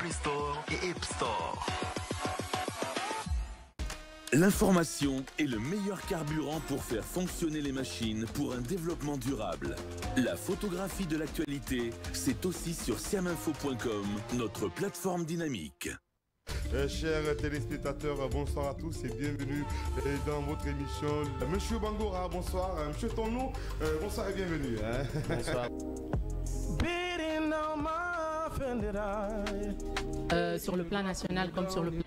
Play Store et App Store. L'information est le meilleur carburant pour faire fonctionner les machines pour un développement durable. La photographie de l'actualité, c'est aussi sur siaminfo.com, notre plateforme dynamique. Chers téléspectateurs, bonsoir à tous et bienvenue dans votre émission. Monsieur Bangora, bonsoir. Monsieur Tono, bonsoir et bienvenue. Bonsoir. Sur le plan national comme sur le plan...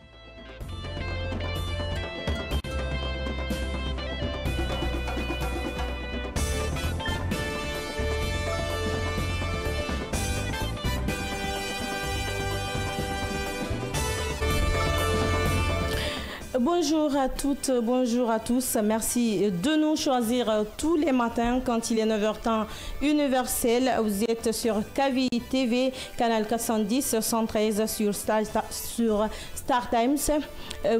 Bonjour à toutes, bonjour à tous. Merci de nous choisir tous les matins quand il est 9h temps universel. Vous êtes sur KVI TV, canal 410, 113 sur Star Times.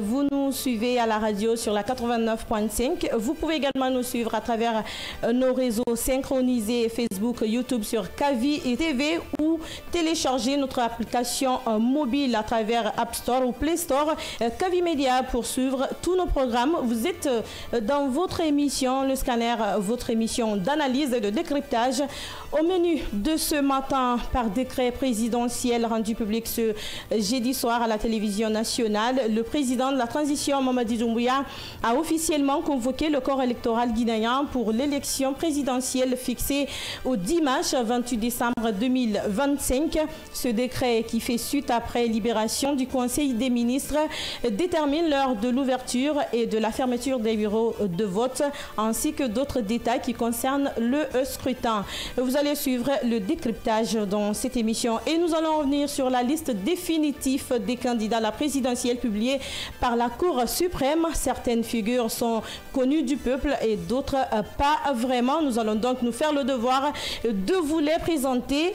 Vous nous suivez à la radio sur la 89.5. Vous pouvez également nous suivre à travers nos réseaux synchronisés Facebook, YouTube sur KVI TV ou télécharger notre application mobile à travers App Store ou Play Store. KVI Media pour suivre tous nos programmes. Vous êtes dans votre émission, le scanner, votre émission d'analyse et de décryptage. Au menu de ce matin, par décret présidentiel rendu public ce jeudi soir à la télévision nationale, le président de la transition, Mamadi Doumbouya, a officiellement convoqué le corps électoral guinéen pour l'élection présidentielle fixée au 10 mars 28 décembre 2025. Ce décret, qui fait suite après libération du Conseil des ministres, détermine l'heure de l'ouverture et de la fermeture des bureaux de vote, ainsi que d'autres détails qui concernent le scrutin. Vous allez suivre le décryptage dans cette émission et nous allons revenir sur la liste définitive des candidats à la présidentielle publiée par la Cour suprême. Certaines figures sont connues du peuple et d'autres pas vraiment. Nous allons donc nous faire le devoir de vous les présenter.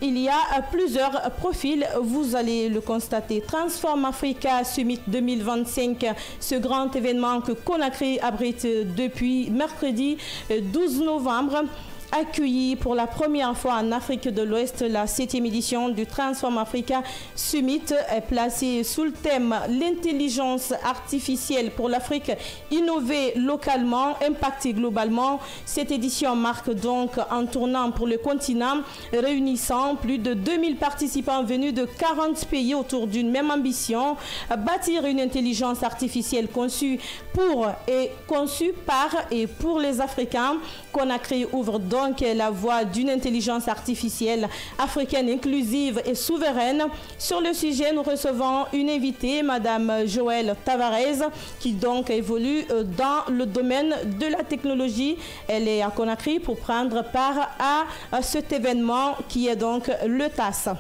Il y a plusieurs profils, vous allez le constater. Transform Africa Summit 2025, ce grand événement que Conakry abrite depuis mercredi 12 novembre. Accueilli pour la première fois en Afrique de l'Ouest, la 7e édition du Transform Africa Summit est placée sous le thème l'intelligence artificielle pour l'Afrique, innover localement, impacter globalement. Cette édition marque donc un tournant pour le continent, réunissant plus de 2000 participants venus de 40 pays autour d'une même ambition, bâtir une intelligence artificielle conçue par et pour les Africains. Conakry ouvre donc la voie d'une intelligence artificielle africaine inclusive et souveraine. Sur le sujet, nous recevons une invitée, Madame Joëlle Tavares, qui donc évolue dans le domaine de la technologie. Elle est à Conakry pour prendre part à cet événement qui est donc le TAS.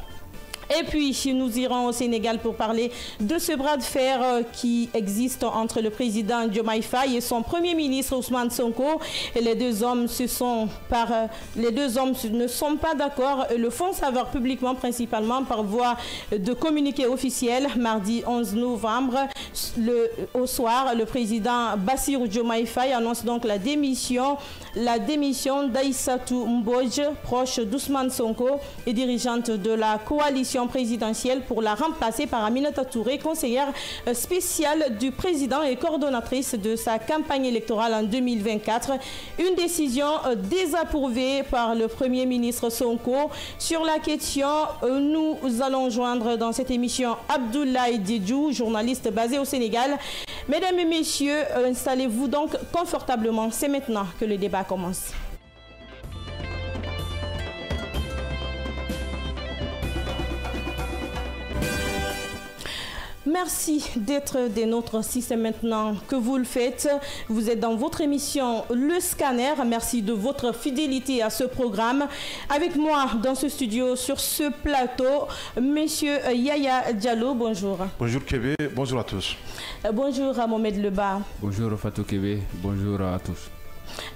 Et puis, nous irons au Sénégal pour parler de ce bras de fer qui existe entre le président Diomaye Faye et son premier ministre Ousmane Sonko. Et les deux hommes ne sont pas d'accord et le font savoir publiquement, principalement par voie de communiqué officiel. Mardi 11 novembre, au soir, le président Bassirou Diomaye Faye annonce donc la démission d'Aïssatou Mbodj, proche d'Ousmane Sonko et dirigeante de la coalition présidentielle, pour la remplacer par Aminata Touré, conseillère spéciale du président et coordonnatrice de sa campagne électorale en 2024. Une décision désapprouvée par le Premier ministre Sonko. Sur la question, nous allons joindre dans cette émission Abdoulaye Diédhiou, journaliste basé au Sénégal. Mesdames et messieurs, installez-vous donc confortablement. C'est maintenant que le débat commence. Merci d'être des nôtres si c'est maintenant que vous le faites. Vous êtes dans votre émission Le Scanner. Merci de votre fidélité à ce programme. Avec moi dans ce studio, sur ce plateau, Monsieur Yaya Diallo, bonjour. Bonjour Kébé, bonjour à tous. Bonjour à Mohamed Leba. Bonjour Fatou Kébé, bonjour à tous.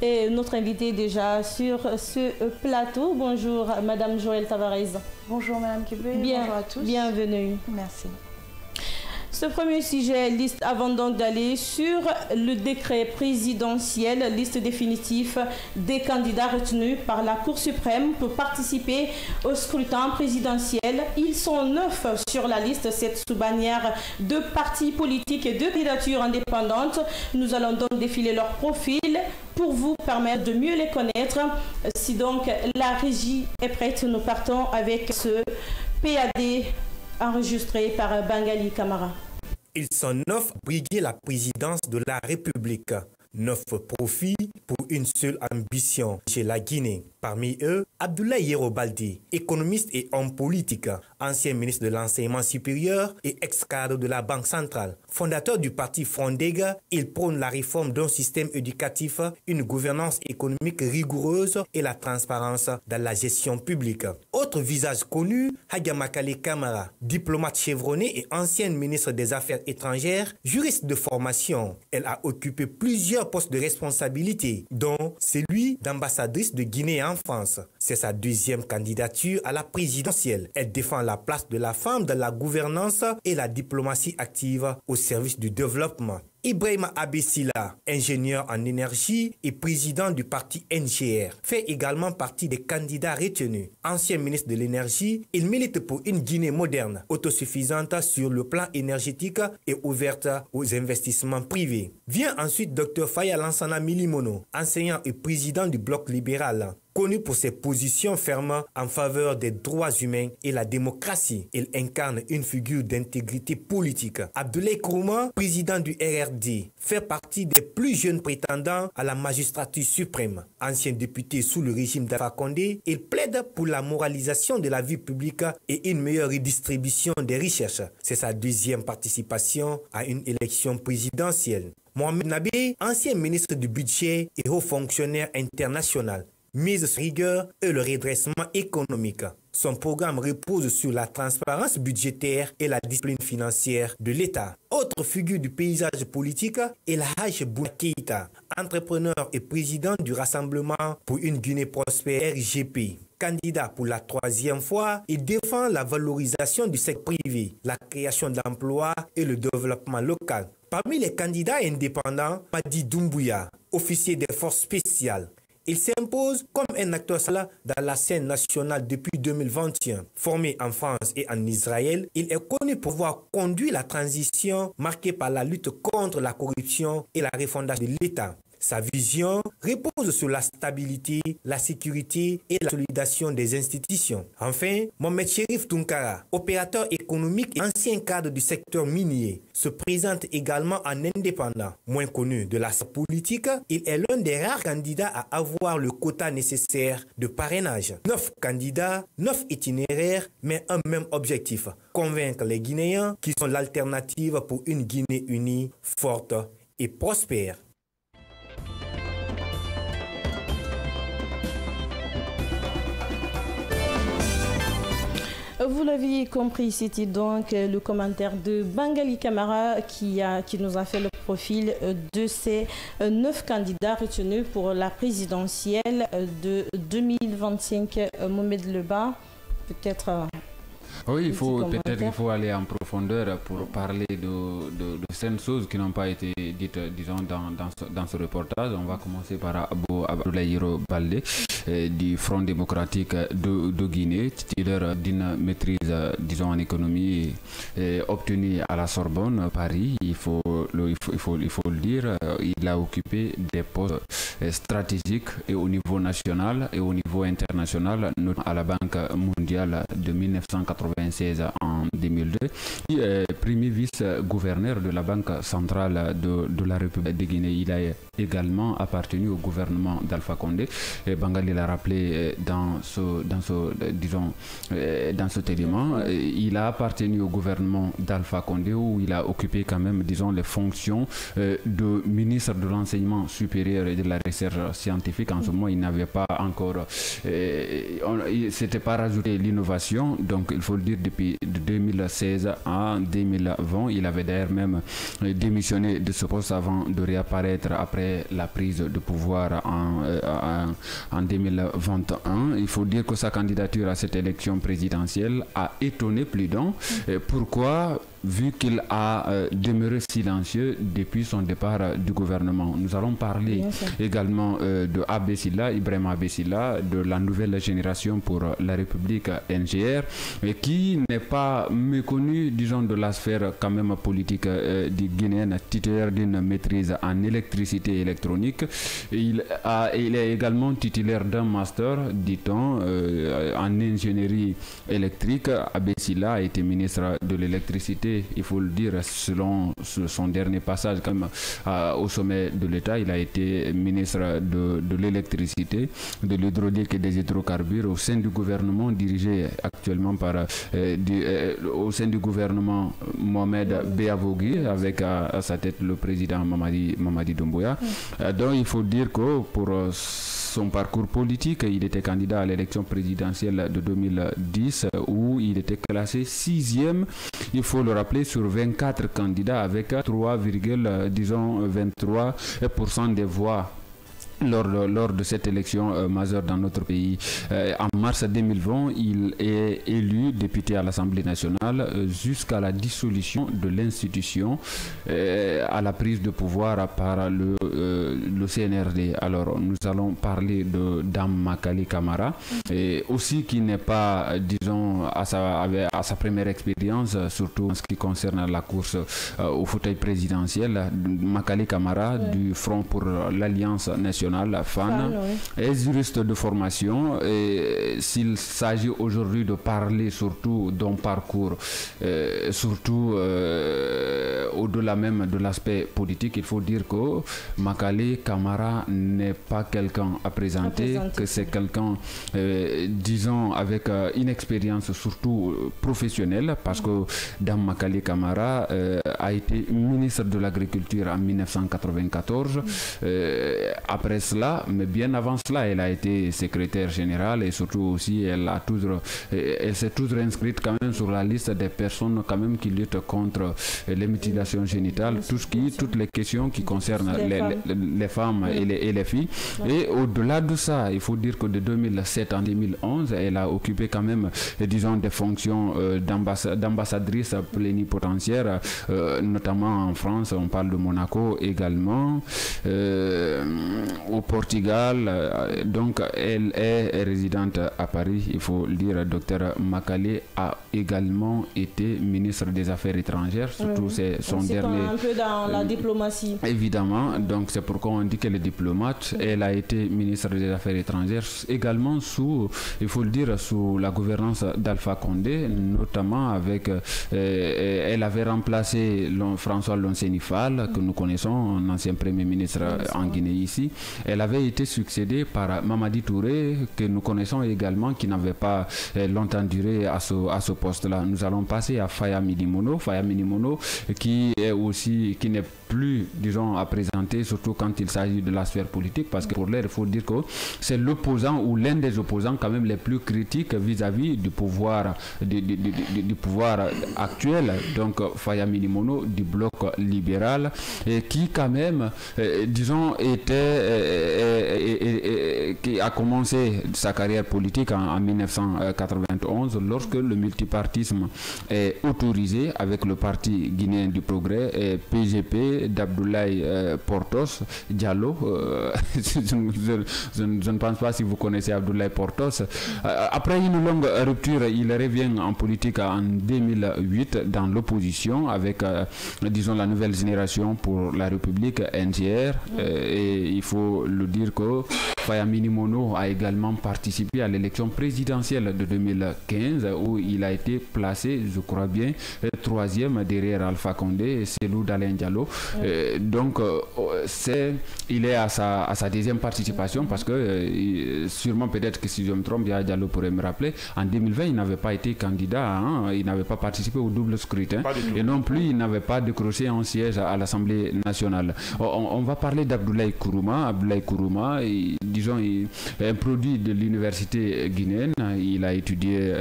Et notre invité déjà sur ce plateau, bonjour Madame Joëlle Tavares. Bonjour Madame Kébé, bonjour à tous. Bienvenue. Merci. Ce premier sujet, liste avant donc d'aller sur le décret présidentiel, liste définitive des candidats retenus par la Cour suprême pour participer au scrutin présidentiel. Ils sont 9 sur la liste, cette sous bannière de partis politiques et de candidatures indépendantes. Nous allons donc défiler leur profil pour vous permettre de mieux les connaître. Si donc la régie est prête, nous partons avec ce PAD enregistré par Bangali Camara. Ils sont 9 à briguer la présidence de la République. 9 profits pour une seule ambition chez la Guinée. Parmi eux, Abdoulaye Yero Baldé, économiste et homme politique, ancien ministre de l'Enseignement supérieur et ex-cadre de la Banque centrale. Fondateur du parti Frondega, il prône la réforme d'un système éducatif, une gouvernance économique rigoureuse et la transparence dans la gestion publique. Autre visage connu, Hagamakale Kamara, diplomate chevronné et ancienne ministre des Affaires étrangères, juriste de formation. Elle a occupé plusieurs postes de responsabilité, dont celui d'ambassadrice de Guinée en France. C'est sa deuxième candidature à la présidentielle. Elle défend la place de la femme dans la gouvernance et la diplomatie active au service du développement. Ibrahima Abessila, ingénieur en énergie et président du parti NGR, fait également partie des candidats retenus. Ancien ministre de l'énergie, il milite pour une Guinée moderne, autosuffisante sur le plan énergétique et ouverte aux investissements privés. Vient ensuite Dr Faya Lansana Milimono, enseignant et président du Bloc libéral. Connu pour ses positions fermes en faveur des droits humains et la démocratie, il incarne une figure d'intégrité politique. Abdoulaye Kourouma, président du RRD, fait partie des plus jeunes prétendants à la magistrature suprême. Ancien député sous le régime d'Alpha Condé, il plaide pour la moralisation de la vie publique et une meilleure redistribution des richesses. C'est sa deuxième participation à une élection présidentielle. Mohamed Nabé, ancien ministre du budget et haut fonctionnaire international, mise sur rigueur et le redressement économique. Son programme repose sur la transparence budgétaire et la discipline financière de l'État. Autre figure du paysage politique est la Hadj Bouna Keïta, entrepreneur et président du Rassemblement pour une Guinée prospère RGP. Candidat pour la troisième fois, il défend la valorisation du secteur privé, la création d'emplois et le développement local. Parmi les candidats indépendants, Madi Doumbouya, officier des forces spéciales. Il s'impose comme un acteur dans la scène nationale depuis 2021. Formé en France et en Israël, il est connu pour avoir conduit la transition marquée par la lutte contre la corruption et la refondation de l'État. Sa vision repose sur la stabilité, la sécurité et la consolidation des institutions. Enfin, Mohamed Cherif Tunkara, opérateur économique et ancien cadre du secteur minier, se présente également en indépendant. Moins connu de la politique, il est l'un des rares candidats à avoir le quota nécessaire de parrainage. 9 candidats, 9 itinéraires, mais un même objectif, convaincre les Guinéens qui sont l'alternative pour une Guinée unie, forte et prospère. Vous l'aviez compris, c'était donc le commentaire de Bangali Camara qui nous a fait le profil de ces 9 candidats retenus pour la présidentielle de 2025. Mohamed Leba, peut-être... Oui, peut-être il faut aller en profondeur pour parler de certaines choses qui n'ont pas été dites, disons, dans ce reportage. On va commencer par Abdoulaye Yero Baldé du Front démocratique de Guinée, titulaire d'une maîtrise, disons, en économie obtenue à la Sorbonne, Paris. Il faut le dire, il a occupé des postes stratégiques et au niveau national et au niveau international, notamment à la Banque mondiale de 1996 en 2002, il est premier vice-gouverneur de la Banque centrale de la République de Guinée. Il a également appartenu au gouvernement d'Alpha Condé. Bangali l'a rappelé dans cet élément. Il a appartenu au gouvernement d'Alpha Condé où il a occupé quand même, disons, les fonctions de ministre de l'enseignement supérieur et de la recherche scientifique. En ce moment, il n'avait pas encore, c'était pas rajouté l'innovation. Donc, il faut le dire, depuis 2016 à 2020, il avait d'ailleurs même démissionné de ce poste avant de réapparaître après la prise de pouvoir en 2021. Il faut dire que sa candidature à cette élection présidentielle a étonné plus d'un. Pourquoi? vu qu'il a demeuré silencieux depuis son départ du gouvernement. Nous allons parler également de Abessila, Ibrahim Abessila, de la nouvelle génération pour la République NGR, qui n'est pas méconnu, disons, de la sphère quand même politique guinéenne, titulaire d'une maîtrise en électricité électronique. Il est également titulaire d'un master, dit-on, en ingénierie électrique. Abessila a été ministre de l'électricité, il faut le dire, selon son dernier passage quand même, au sommet de l'État. Il a été ministre de l'électricité, de l'hydraulique et des hydrocarbures au sein du gouvernement dirigé actuellement par au sein du gouvernement Mohamed Beavogui, avec à sa tête le président Mamadi Doumbouya. Donc il faut dire que pour son parcours politique, il était candidat à l'élection présidentielle de 2010 où il était classé 6e, il faut le rappeler, sur 24 candidats avec 3,23% des voix lors de cette élection majeure dans notre pays. En mars 2020, il est élu député à l'Assemblée nationale jusqu'à la dissolution de l'institution à la prise de pouvoir par le CNRD. Alors, nous allons parler de Dame Makali Camara, et aussi qui n'est pas, disons, à sa première expérience, surtout en ce qui concerne la course au fauteuil présidentiel. Makali Camara du Front pour l'Alliance nationale, la FAN, est juriste de formation, et s'il s'agit aujourd'hui de parler surtout d'un parcours, surtout au-delà même de l'aspect politique, il faut dire que Makali Camara n'est pas quelqu'un à présenter, que c'est quelqu'un, disons, avec une expérience surtout professionnelle, parce que Dame Makali Camara a été ministre de l'Agriculture en 1994. Après cela, mais bien avant cela, elle a été secrétaire générale, et surtout aussi elle s'est toujours inscrite quand même sur la liste des personnes quand même qui luttent contre les mutilations génitales, toutes les questions qui concernent les femmes et les filles. Et au-delà de ça, il faut dire que de 2007 en 2011, elle a occupé quand même, disons, des fonctions d'ambassadrice plénipotentiaire, notamment en France, on parle de Monaco également, au Portugal. Donc elle est résidente à Paris, il faut le dire. Docteur Makali a également été ministre des Affaires étrangères, surtout c'est son dernier... un peu dans la diplomatie. Évidemment, donc c'est pourquoi on dit qu'elle est diplomate. Elle a été ministre des Affaires étrangères également sous, il faut le dire, sous la gouvernance d'Alpha Condé, notamment avec... elle avait remplacé François Loncenifal, que nous connaissons, un ancien premier ministre en Guinée ici. Elle avait été succédée par Mamadi Touré, que nous connaissons également, qui n'avait pas longtemps duré à ce poste-là. Nous allons passer à Faya Minimono. Faya Minimono, qui n'est plus, disons, à présenter, surtout quand il s'agit de la sphère politique, parce que pour l'air, il faut dire que c'est l'opposant ou l'un des opposants quand même les plus critiques vis-à-vis du pouvoir actuel. Donc Faya Minimono du bloc libéral, et qui quand même, disons, qui a commencé sa carrière politique en 1991 lorsque le multipartisme est autorisé avec le Parti guinéen du progrès et PGP d'Abdoulaye Portos Diallo. Je ne pense pas si vous connaissez Abdoulaye Portos. Après une longue rupture, il revient en politique en 2008 dans l'opposition avec, disons, la nouvelle génération pour la République NGR. Et il faut le dire que Faya Minimono a également participé à l'élection présidentielle de 2015 où il a été placé, je crois bien, 3e derrière Alpha Condé et Cellou Dalein Diallo. Donc il est à sa deuxième participation, parce que sûrement, peut-être que si je me trompe, Diallo pourrait me rappeler, en 2020 il n'avait pas été candidat, il n'avait pas participé au double scrutin, et non plus il n'avait pas décroché un siège à l'Assemblée nationale. On va parler d'Abdoulaye Kourouma. Abdoulaye Kourouma, disons, il est un produit de l'université guinéenne. Il a étudié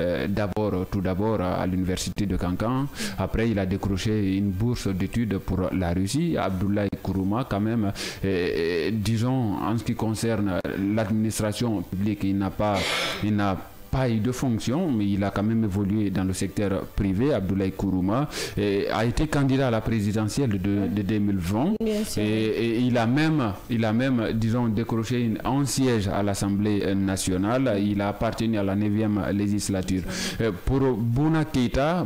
tout d'abord à l'université de Cancan. Après, il a décroché une bourse d'études pour la Russie. Abdoulaye Kourouma, quand même, disons, en ce qui concerne l'administration publique, il n'a pas eu de fonction, mais il a quand même évolué dans le secteur privé. Abdoulaye Kourouma a été candidat à la présidentielle de 2020 et il a même, disons, décroché un siège à l'Assemblée nationale. Il a appartenu à la 9e législature. Pour Bouna Keïta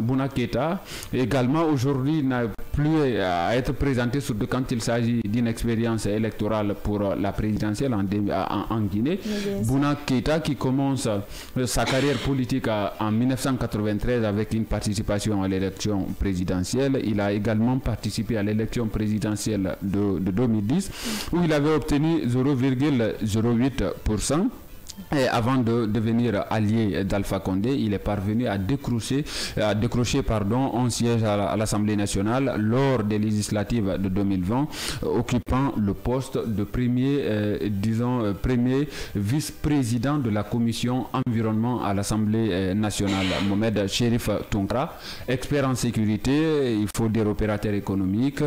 également aujourd'hui n'a plus à être présenté surtout quand il s'agit d'une expérience électorale pour la présidentielle en Guinée. Bouna Keïta qui commence sa carrière politique en 1993 avec une participation à l'élection présidentielle. Il a également participé à l'élection présidentielle de 2010 où il avait obtenu 0,08%. Et avant de devenir allié d'Alpha Condé, il est parvenu à décrocher un siège à l'Assemblée nationale lors des législatives de 2020, occupant le poste de premier vice-président de la commission environnement à l'Assemblée nationale. Mohamed Cherif Tounkara, expert en sécurité, il faut dire opérateur économique.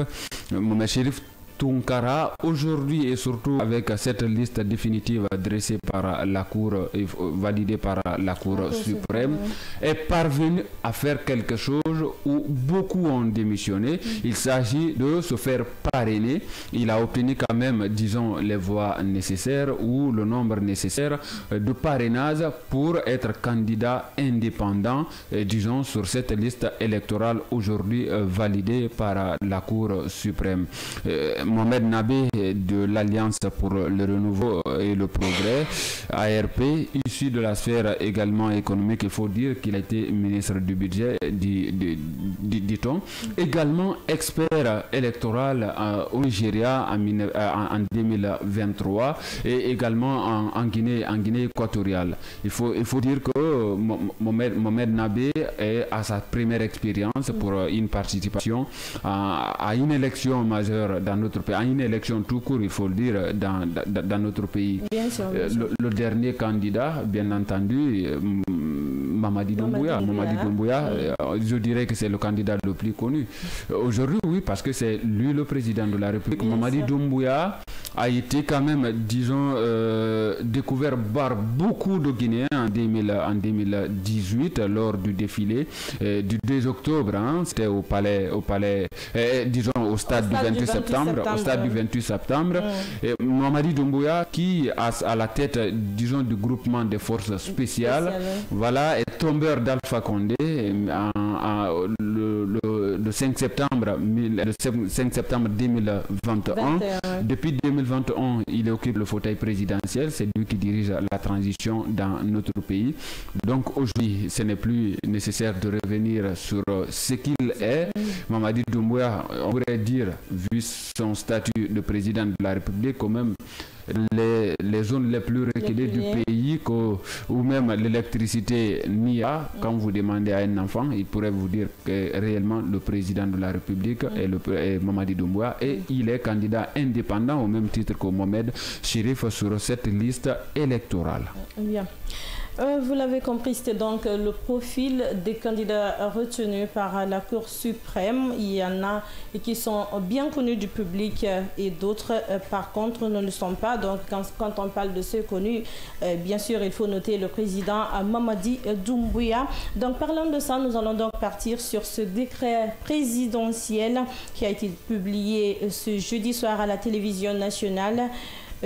Mohamed Cherif Tounkara, aujourd'hui et surtout avec cette liste définitive dressée par la Cour, validée par la Cour suprême, est parvenu à faire quelque chose où beaucoup ont démissionné. Il s'agit de se faire parrainer. Il a obtenu quand même, disons, les voix nécessaires ou le nombre nécessaire de parrainage pour être candidat indépendant, disons, sur cette liste électorale aujourd'hui validée par la Cour suprême. Mohamed Nabé de l'Alliance pour le renouveau et le progrès, ARP, issu de la sphère également économique, il faut dire qu'il a été ministre du budget, dit-on. Également expert électoral au Nigeria en 2023 et également en Guinée équatoriale. Il faut dire que Mohamed Nabé est à sa première expérience pour une participation à une élection majeure dans notre pays, à une élection tout court, il faut le dire, dans notre pays. Bien sûr, bien sûr. Le dernier candidat, bien entendu, Mamadi Doumbouya. Je dirais que c'est le candidat le plus connu. Aujourd'hui, oui, parce que c'est lui le président de la République. Mamadi Doumbouya a été quand même, disons, découvert par beaucoup de Guinéens en 2018 lors du défilé du 2 octobre. C'était au stade du 28 septembre. Au stade du 28 septembre. Mamadi Doumbouya, qui à la tête, disons, du groupement des forces spéciales, voilà, est tombeur d'Alpha Condé le 5 septembre 2021. Depuis 2021, il occupe le fauteuil présidentiel. C'est lui qui dirige la transition dans notre pays. Donc aujourd'hui, ce n'est plus nécessaire de revenir sur ce qu'il est. Mamadi Doumbouya, on pourrait dire, vu son statut de président de la République, quand même, les zones les plus reculées du pays où même l'électricité n'y a. Quand vous demandez à un enfant, il pourrait vous dire que réellement le président de la République est Mamadi Doumbouya et il est candidat indépendant au même titre que Mohamed Cherif sur cette liste électorale. Bien. Vous l'avez compris, c'était donc le profil des candidats retenus par la Cour suprême. Il y en a qui sont bien connus du public et d'autres, par contre, ne le sont pas. Donc, quand on parle de ceux connus, bien sûr, il faut noter le président Mamadi Doumbouya. Donc, parlant de ça, nous allons donc partir sur ce décret présidentiel qui a été publié ce jeudi soir à la télévision nationale.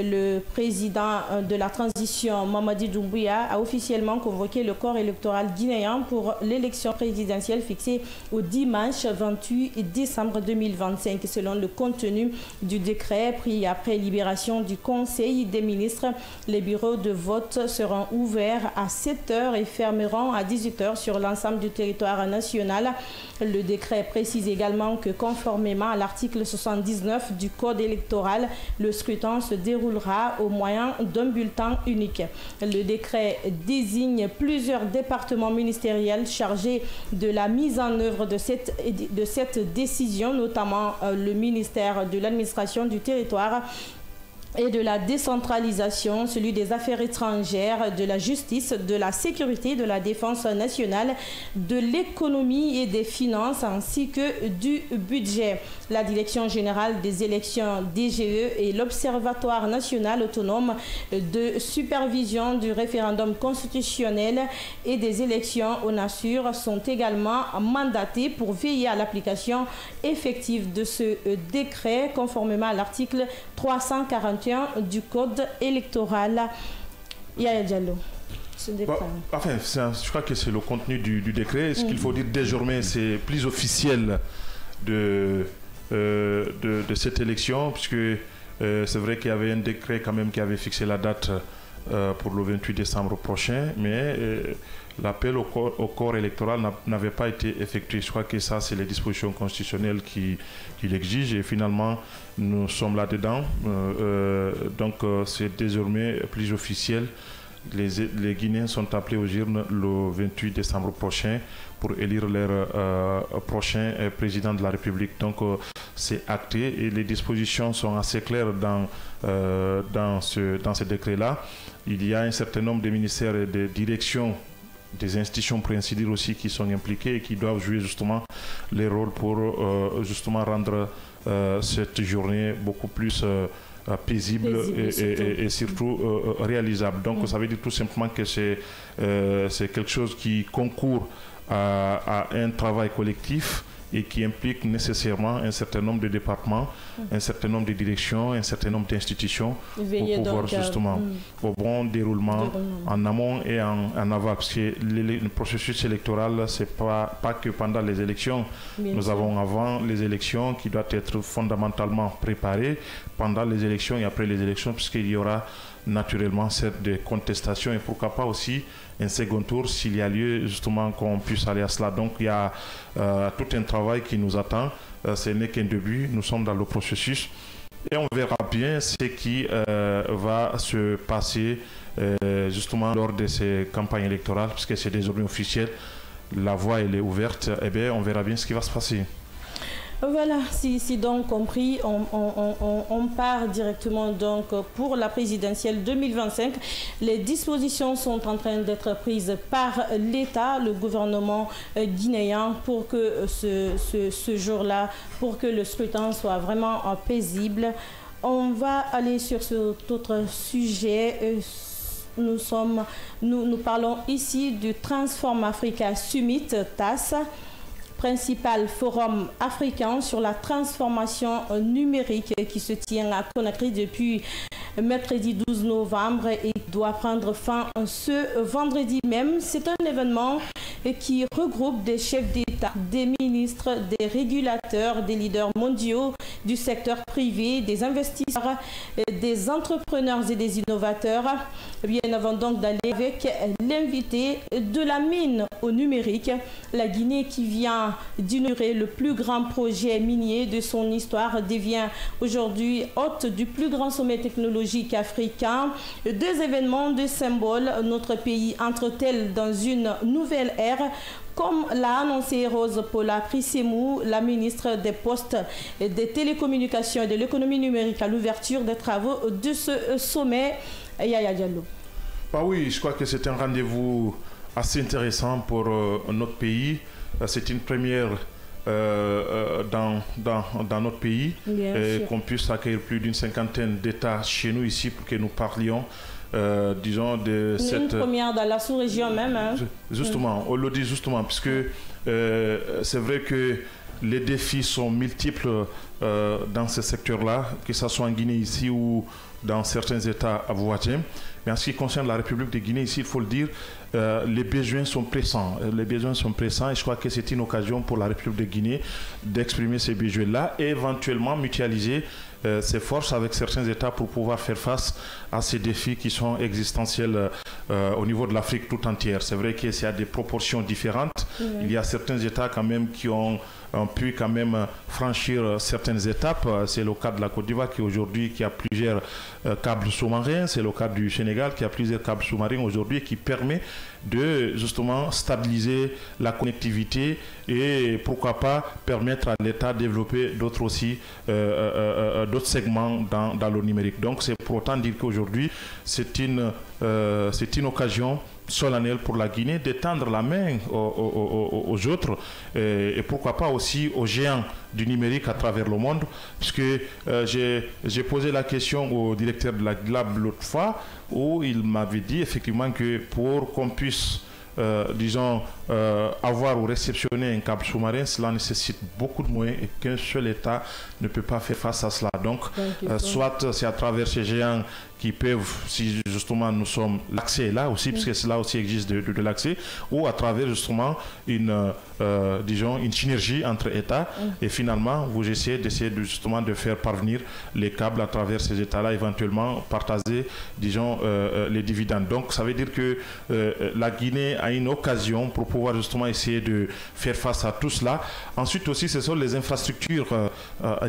Le président de la transition, Mamadi Doumbouya, a officiellement convoqué le corps électoral guinéen pour l'élection présidentielle fixée au dimanche 28 décembre 2025. Selon le contenu du décret pris après libération du Conseil des ministres, les bureaux de vote seront ouverts à 7h et fermeront à 18h sur l'ensemble du territoire national. Le décret précise également que conformément à l'article 79 du Code électoral, le scrutin se déroulera au moyen d'un bulletin unique. Le décret désigne plusieurs départements ministériels chargés de la mise en œuvre de cette décision, notamment le ministère de l'administration du territoire, et de la décentralisation, celui des affaires étrangères, de la justice, de la sécurité, de la défense nationale, de l'économie et des finances, ainsi que du budget. La Direction générale des élections DGE et l'Observatoire national autonome de supervision du référendum constitutionnel et des élections au NASUR sont également mandatés pour veiller à l'application effective de ce décret conformément à l'article 341 du Code électoral. Yaya Diallo. Je crois que c'est le contenu du décret. Ce qu'il faut dire désormais, c'est plus officiel de cette élection, puisque c'est vrai qu'il y avait un décret quand même qui avait fixé la date pour le 28 décembre prochain, mais l'appel au corps électoral n'avait pas été effectué. Je crois que ça, c'est les dispositions constitutionnelles qui l'exigent, et finalement, nous sommes là-dedans. Donc, c'est désormais plus officiel. Les Guinéens sont appelés aux urnes le 28 décembre prochain pour élire leur prochain président de la République. Donc, c'est acté et les dispositions sont assez claires dans ce décret-là. Il y a un certain nombre de ministères et de directions, des institutions pour ainsi dire aussi, qui sont impliquées et qui doivent jouer justement les rôles pour justement rendre cette journée beaucoup plus paisible et surtout réalisable. Donc ça veut dire tout simplement que c'est quelque chose qui concourt à un travail collectif et qui implique nécessairement un certain nombre de départements, un certain nombre de directions, un certain nombre d'institutions pour pouvoir justement au bon déroulement en amont et en aval. Parce que le processus électoral, c'est pas que pendant les élections. Nous avons avant les élections qui doivent être fondamentalement préparées, pendant les élections et après les élections, puisqu'il y aura naturellement certes des contestations et pourquoi pas aussi un second tour s'il y a lieu justement qu'on puisse aller à cela. Donc il y a tout un travail qui nous attend. Ce n'est qu'un début, nous sommes dans le processus et on verra bien ce qui va se passer justement lors de ces campagnes électorales, puisque c'est désormais officiel, la voie elle est ouverte, et bien on verra bien ce qui va se passer. Voilà, si donc compris, on part directement donc pour la présidentielle 2025. Les dispositions sont en train d'être prises par l'État, le gouvernement guinéen, pour que ce jour-là, pour que le scrutin soit vraiment paisible. On va aller sur cet autre sujet. Nous parlons ici du Transform Africa Summit, TAS, principal forum africain sur la transformation numérique qui se tient à Conakry depuis mercredi 12 novembre et doit prendre fin ce vendredi même. C'est un événement qui regroupe des chefs d'État, des ministres, des régulateurs, des leaders mondiaux du secteur privé, des investisseurs, des entrepreneurs et des innovateurs. Bien avant donc d'aller avec l'invité de la mine au numérique, la Guinée qui vient d'inaugurer le plus grand projet minier de son histoire devient aujourd'hui hôte du plus grand sommet technologique africain. Deux événements de symbole, notre pays entre-t-elle dans une nouvelle ère, comme l'a annoncé Rose Paula Prissemou, la ministre des Postes, des Télécommunications et de l'économie numérique à l'ouverture des travaux de ce sommet. Yaya Diallo. Oui, je crois que c'est un rendez-vous assez intéressant pour notre pays. C'est une première dans notre pays qu'on puisse accueillir plus d'une cinquantaine d'États chez nous ici pour que nous parlions disons de cette... Une première dans la sous-région même. Hein. Justement, on le dit justement, puisque c'est vrai que les défis sont multiples dans ce secteur-là, que ce soit en Guinée ici ou dans certains États voisins. Mais en ce qui concerne la République de Guinée, ici, il faut le dire, les besoins sont pressants. Les besoins sont pressants et je crois que c'est une occasion pour la République de Guinée d'exprimer ces besoins-là et éventuellement mutualiser ses forces avec certains États pour pouvoir faire face à ces défis qui sont existentiels au niveau de l'Afrique tout entière. C'est vrai qu'il y a des proportions différentes. Il y a certains États quand même qui ont pu quand même franchir certaines certaines étapes. C'est le cas de la Côte d'Ivoire qui a plusieurs câbles sous-marins. C'est le cas du Sénégal qui a plusieurs câbles sous-marins aujourd'hui qui permet de justement stabiliser la connectivité et pourquoi pas permettre à l'État de développer d'autres aussi, d'autres segments dans le numérique. Donc c'est pour autant dire qu'aujourd'hui c'est une occasion solennel pour la Guinée de tendre la main aux autres et pourquoi pas aussi aux géants du numérique à travers le monde, puisque j'ai posé la question au directeur de la GLAB l'autre fois où il m'avait dit effectivement que pour qu'on puisse avoir ou réceptionner un câble sous-marin, cela nécessite beaucoup de moyens et qu'un seul État ne peut pas faire face à cela. Donc, soit c'est à travers ces géants qui peuvent, si justement nous sommes, l'accès là aussi, parce que cela aussi existe de l'accès, ou à travers justement une synergie entre États, et finalement vous essayez justement de faire parvenir les câbles à travers ces États-là, éventuellement partager, les dividendes. Donc ça veut dire que la Guinée a une occasion pour pouvoir justement essayer de faire face à tout cela. Ensuite aussi, ce sont les infrastructures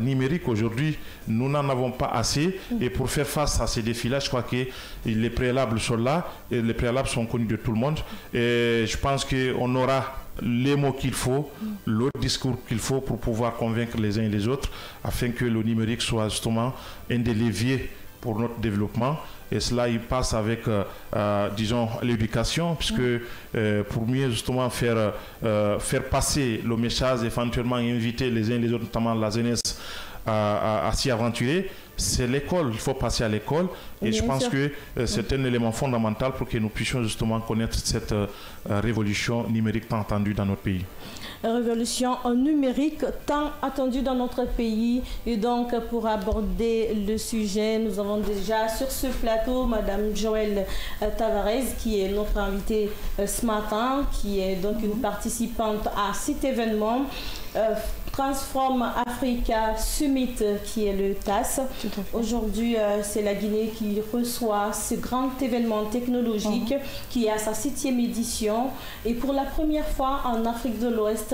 numériques. Aujourd'hui, nous n'en avons pas assez, et pour faire face à ces défis-là, je crois que les préalables sont là, et les préalables sont connus de tout le monde, et je pense qu'on aura les mots qu'il faut, le discours qu'il faut pour pouvoir convaincre les uns et les autres, afin que le numérique soit justement un des leviers pour notre développement. Et cela, il passe avec, l'éducation, puisque pour mieux justement faire passer le message, éventuellement inviter les uns et les autres, notamment la jeunesse, à s'y aventurer, c'est l'école. Il faut passer à l'école. Et je pense que c'est un élément fondamental pour que nous puissions justement connaître cette révolution numérique tant attendue dans notre pays. Révolution numérique tant attendue dans notre pays. Et donc, pour aborder le sujet, nous avons déjà sur ce plateau Madame Joëlle Tavares, qui est notre invitée ce matin, qui est donc une participante à cet événement. Transform Africa Summit, qui est le TAS. Aujourd'hui, c'est la Guinée qui reçoit ce grand événement technologique qui est à sa 7e édition. Et pour la première fois en Afrique de l'Ouest,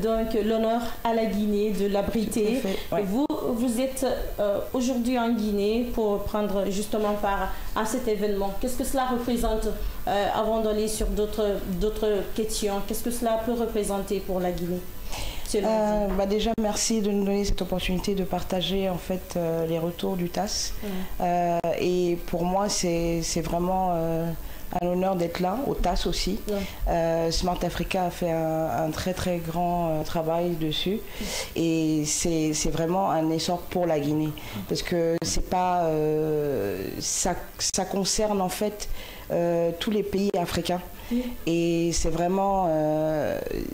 donc l'honneur à la Guinée de l'abriter. Vous êtes aujourd'hui en Guinée pour prendre justement part à cet événement. Qu'est-ce que cela représente, avant d'aller sur d'autres questions, qu'est-ce que cela peut représenter pour la Guinée? Déjà, merci de nous donner cette opportunité de partager en fait les retours du TAS. Et pour moi, c'est vraiment un honneur d'être là, au TAS aussi. Smart Africa a fait un très très grand travail dessus. Et c'est vraiment un essor pour la Guinée. Parce que c'est pas... ça concerne en fait tous les pays africains. Et c'est vraiment,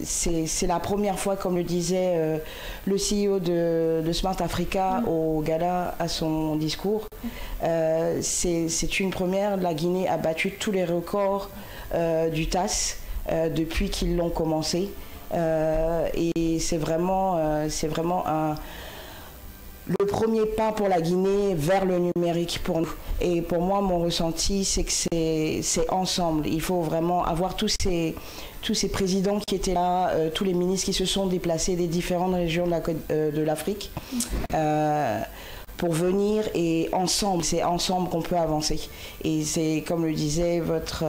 c'est la première fois, comme le disait le CEO de Smart Africa au gala à son discours. C'est une première. La Guinée a battu tous les records du TAS depuis qu'ils l'ont commencé. Et c'est vraiment le premier pas pour la Guinée vers le numérique pour nous. Et pour moi, mon ressenti, c'est que c'est ensemble. Il faut vraiment avoir tous ces présidents qui étaient là, tous les ministres qui se sont déplacés des différentes régions de l'Afrique pour venir, et ensemble, c'est ensemble qu'on peut avancer. Et c'est comme le disait votre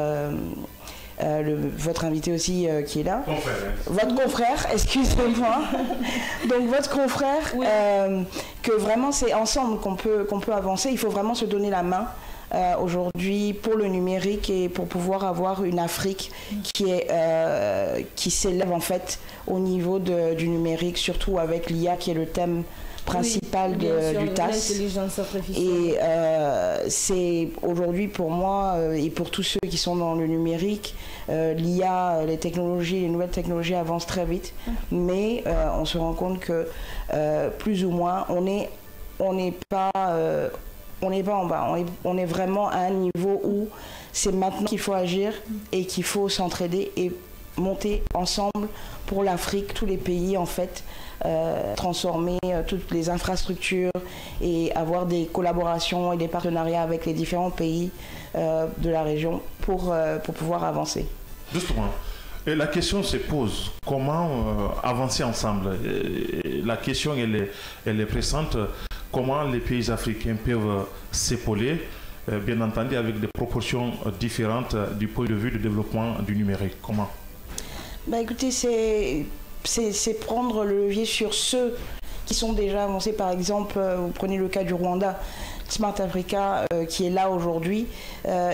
invité aussi qui est là. Votre confrère, excusez-moi. Donc votre confrère, que vraiment c'est ensemble qu'on peut avancer. Il faut vraiment se donner la main aujourd'hui pour le numérique et pour pouvoir avoir une Afrique qui s'élève en fait au niveau du numérique, surtout avec l'IA qui est le thème principal du TAS. Et c'est aujourd'hui pour moi et pour tous ceux qui sont dans le numérique, l'IA, les nouvelles technologies avancent très vite, mais on se rend compte que plus ou moins on n'est pas en bas, on est vraiment à un niveau où c'est maintenant qu'il faut agir et qu'il faut s'entraider et monter ensemble pour l'Afrique, tous les pays en fait. Transformer toutes les infrastructures et avoir des collaborations et des partenariats avec les différents pays de la région pour pouvoir avancer. Justement, Et la question se pose, comment avancer ensemble? La question, elle est pressante. Comment les pays africains peuvent s'épauler, bien entendu, avec des proportions différentes du point de vue du développement du numérique? Comment? Écoutez, c'est prendre le levier sur ceux qui sont déjà avancés. Par exemple, vous prenez le cas du Rwanda, Smart Africa qui est là aujourd'hui.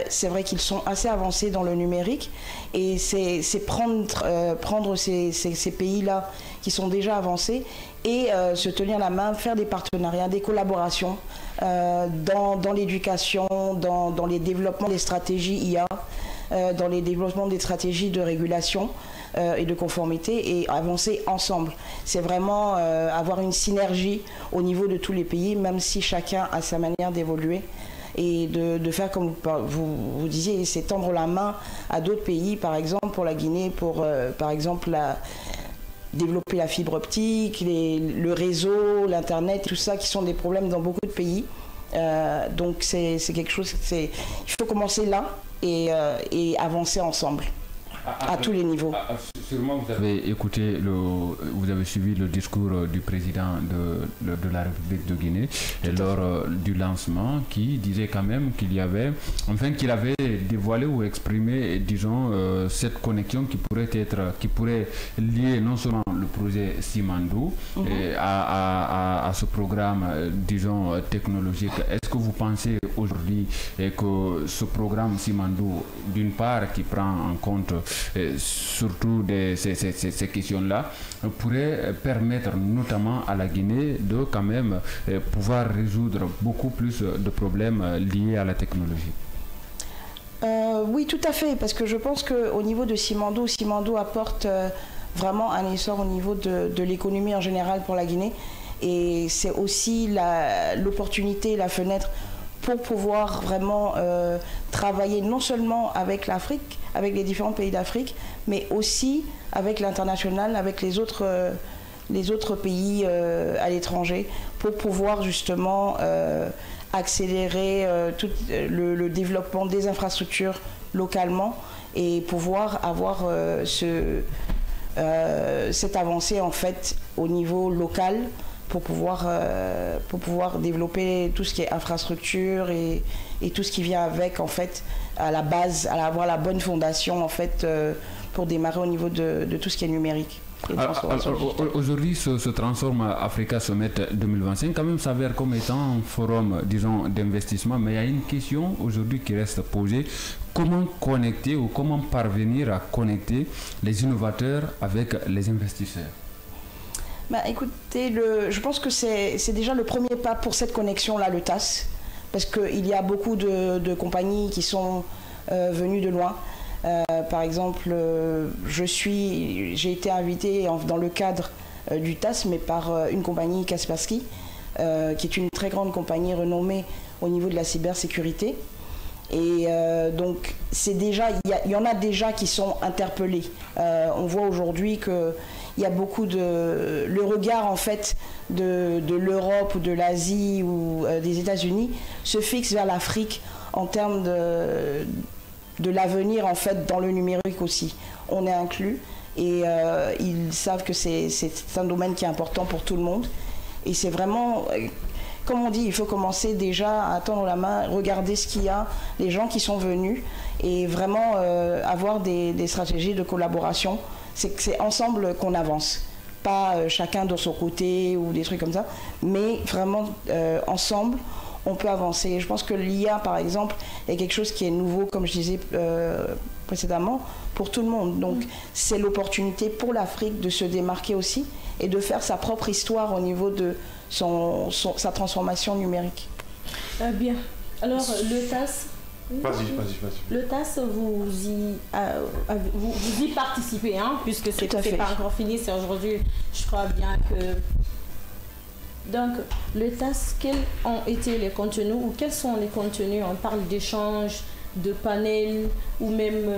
C'est vrai qu'ils sont assez avancés dans le numérique et c'est prendre ces pays-là qui sont déjà avancés et se tenir la main, faire des partenariats, des collaborations dans l'éducation, dans les développements des stratégies IA, dans les développements des stratégies de régulation et de conformité et avancer ensemble. C'est vraiment avoir une synergie au niveau de tous les pays, même si chacun a sa manière d'évoluer et de faire comme vous disiez, c'est tendre la main à d'autres pays, par exemple pour la Guinée, pour par exemple développer la fibre optique, le réseau, l'Internet, tout ça qui sont des problèmes dans beaucoup de pays. Donc c'est quelque chose, il faut commencer là et avancer ensemble. À tous les niveaux. Sûrement vous avez écouté, vous avez suivi le discours du président de la République de Guinée lors du lancement, qui disait quand même qu'il y avait, enfin qu'il avait dévoilé ou exprimé, disons, cette connexion qui pourrait lier non seulement le projet Simandou à ce programme, disons, technologique. Est-ce que vous pensez aujourd'hui que ce programme Simandou, d'une part, qui prend en compte surtout ces questions-là, pourrait permettre notamment à la Guinée de quand même pouvoir résoudre beaucoup plus de problèmes liés à la technologie? Oui, tout à fait, parce que je pense qu'au niveau de Simandou apporte vraiment un essor au niveau de l'économie en général pour la Guinée, et c'est aussi l'opportunité, la fenêtre pour pouvoir vraiment travailler non seulement avec l'Afrique, avec les différents pays d'Afrique, mais aussi avec l'international, avec les autres pays à l'étranger, pour pouvoir justement accélérer tout le développement des infrastructures localement et pouvoir avoir cette avancée en fait au niveau local pour pouvoir développer tout ce qui est infrastructure et tout ce qui vient avec en fait à la base, à avoir la bonne fondation en fait pour démarrer au niveau de tout ce qui est numérique. Aujourd'hui, ce Transform Africa Summit 2025 quand même s'avère comme étant un forum, disons, d'investissement, mais il y a une question aujourd'hui qui reste posée. Comment connecter ou comment parvenir à connecter les innovateurs avec les investisseurs? Écoutez, je pense que c'est déjà le premier pas pour cette connexion-là, le TAS, parce qu'il y a beaucoup de compagnies qui sont venues de loin. Par exemple, j'ai été invitée dans le cadre du TAS, mais par une compagnie Kaspersky, qui est une très grande compagnie renommée au niveau de la cybersécurité. Et donc, il y en a déjà qui sont interpellés. On voit aujourd'hui qu'il y a beaucoup le regard en fait de l'Europe ou de l'Asie ou des États-Unis se fixe vers l'Afrique en termes de l'avenir en fait dans le numérique aussi. On est inclus et ils savent que c'est un domaine qui est important pour tout le monde. Et c'est vraiment, comme on dit, il faut commencer déjà à tendre la main, regarder ce qu'il y a, les gens qui sont venus et vraiment avoir des stratégies de collaboration. C'est ensemble qu'on avance, pas chacun de son côté ou des trucs comme ça, mais vraiment ensemble on peut avancer. Je pense que l'IA par exemple est quelque chose qui est nouveau, comme je disais précédemment, pour tout le monde. Donc c'est l'opportunité pour l'Afrique de se démarquer aussi et de faire sa propre histoire au niveau de sa transformation numérique. Bien. Alors le TAS. Vas-y. Le TAS, vous y participez, hein, puisque c'est pas encore fini, c'est aujourd'hui, je crois bien que... Donc, le TAS, quels ont été les contenus ou quels sont les contenus? On parle d'échanges, de panels ou même,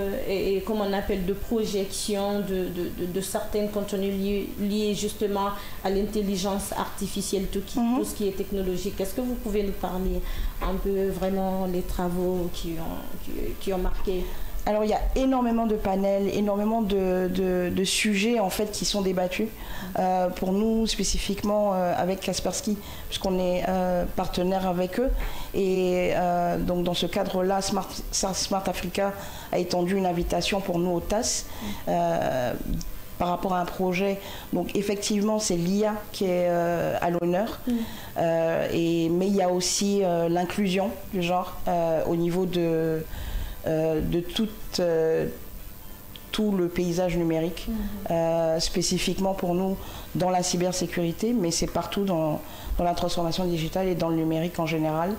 comme on appelle, de projections de certains contenus liés justement à l'intelligence artificielle, tout ce qui est technologique. Est-ce que vous pouvez nous parler un peu vraiment les travaux qui ont marqué Alors il y a énormément de panels, énormément de sujets en fait qui sont débattus. Pour nous spécifiquement avec Kaspersky, puisqu'on est partenaire avec eux. Et donc dans ce cadre-là, Smart Africa a étendu une invitation pour nous au TAS. Par rapport à un projet, donc effectivement c'est l'IA qui est à l'honneur, mais il y a aussi l'inclusion du genre au niveau de tout le paysage numérique, spécifiquement pour nous dans la cybersécurité, mais c'est partout dans la transformation digitale et dans le numérique en général.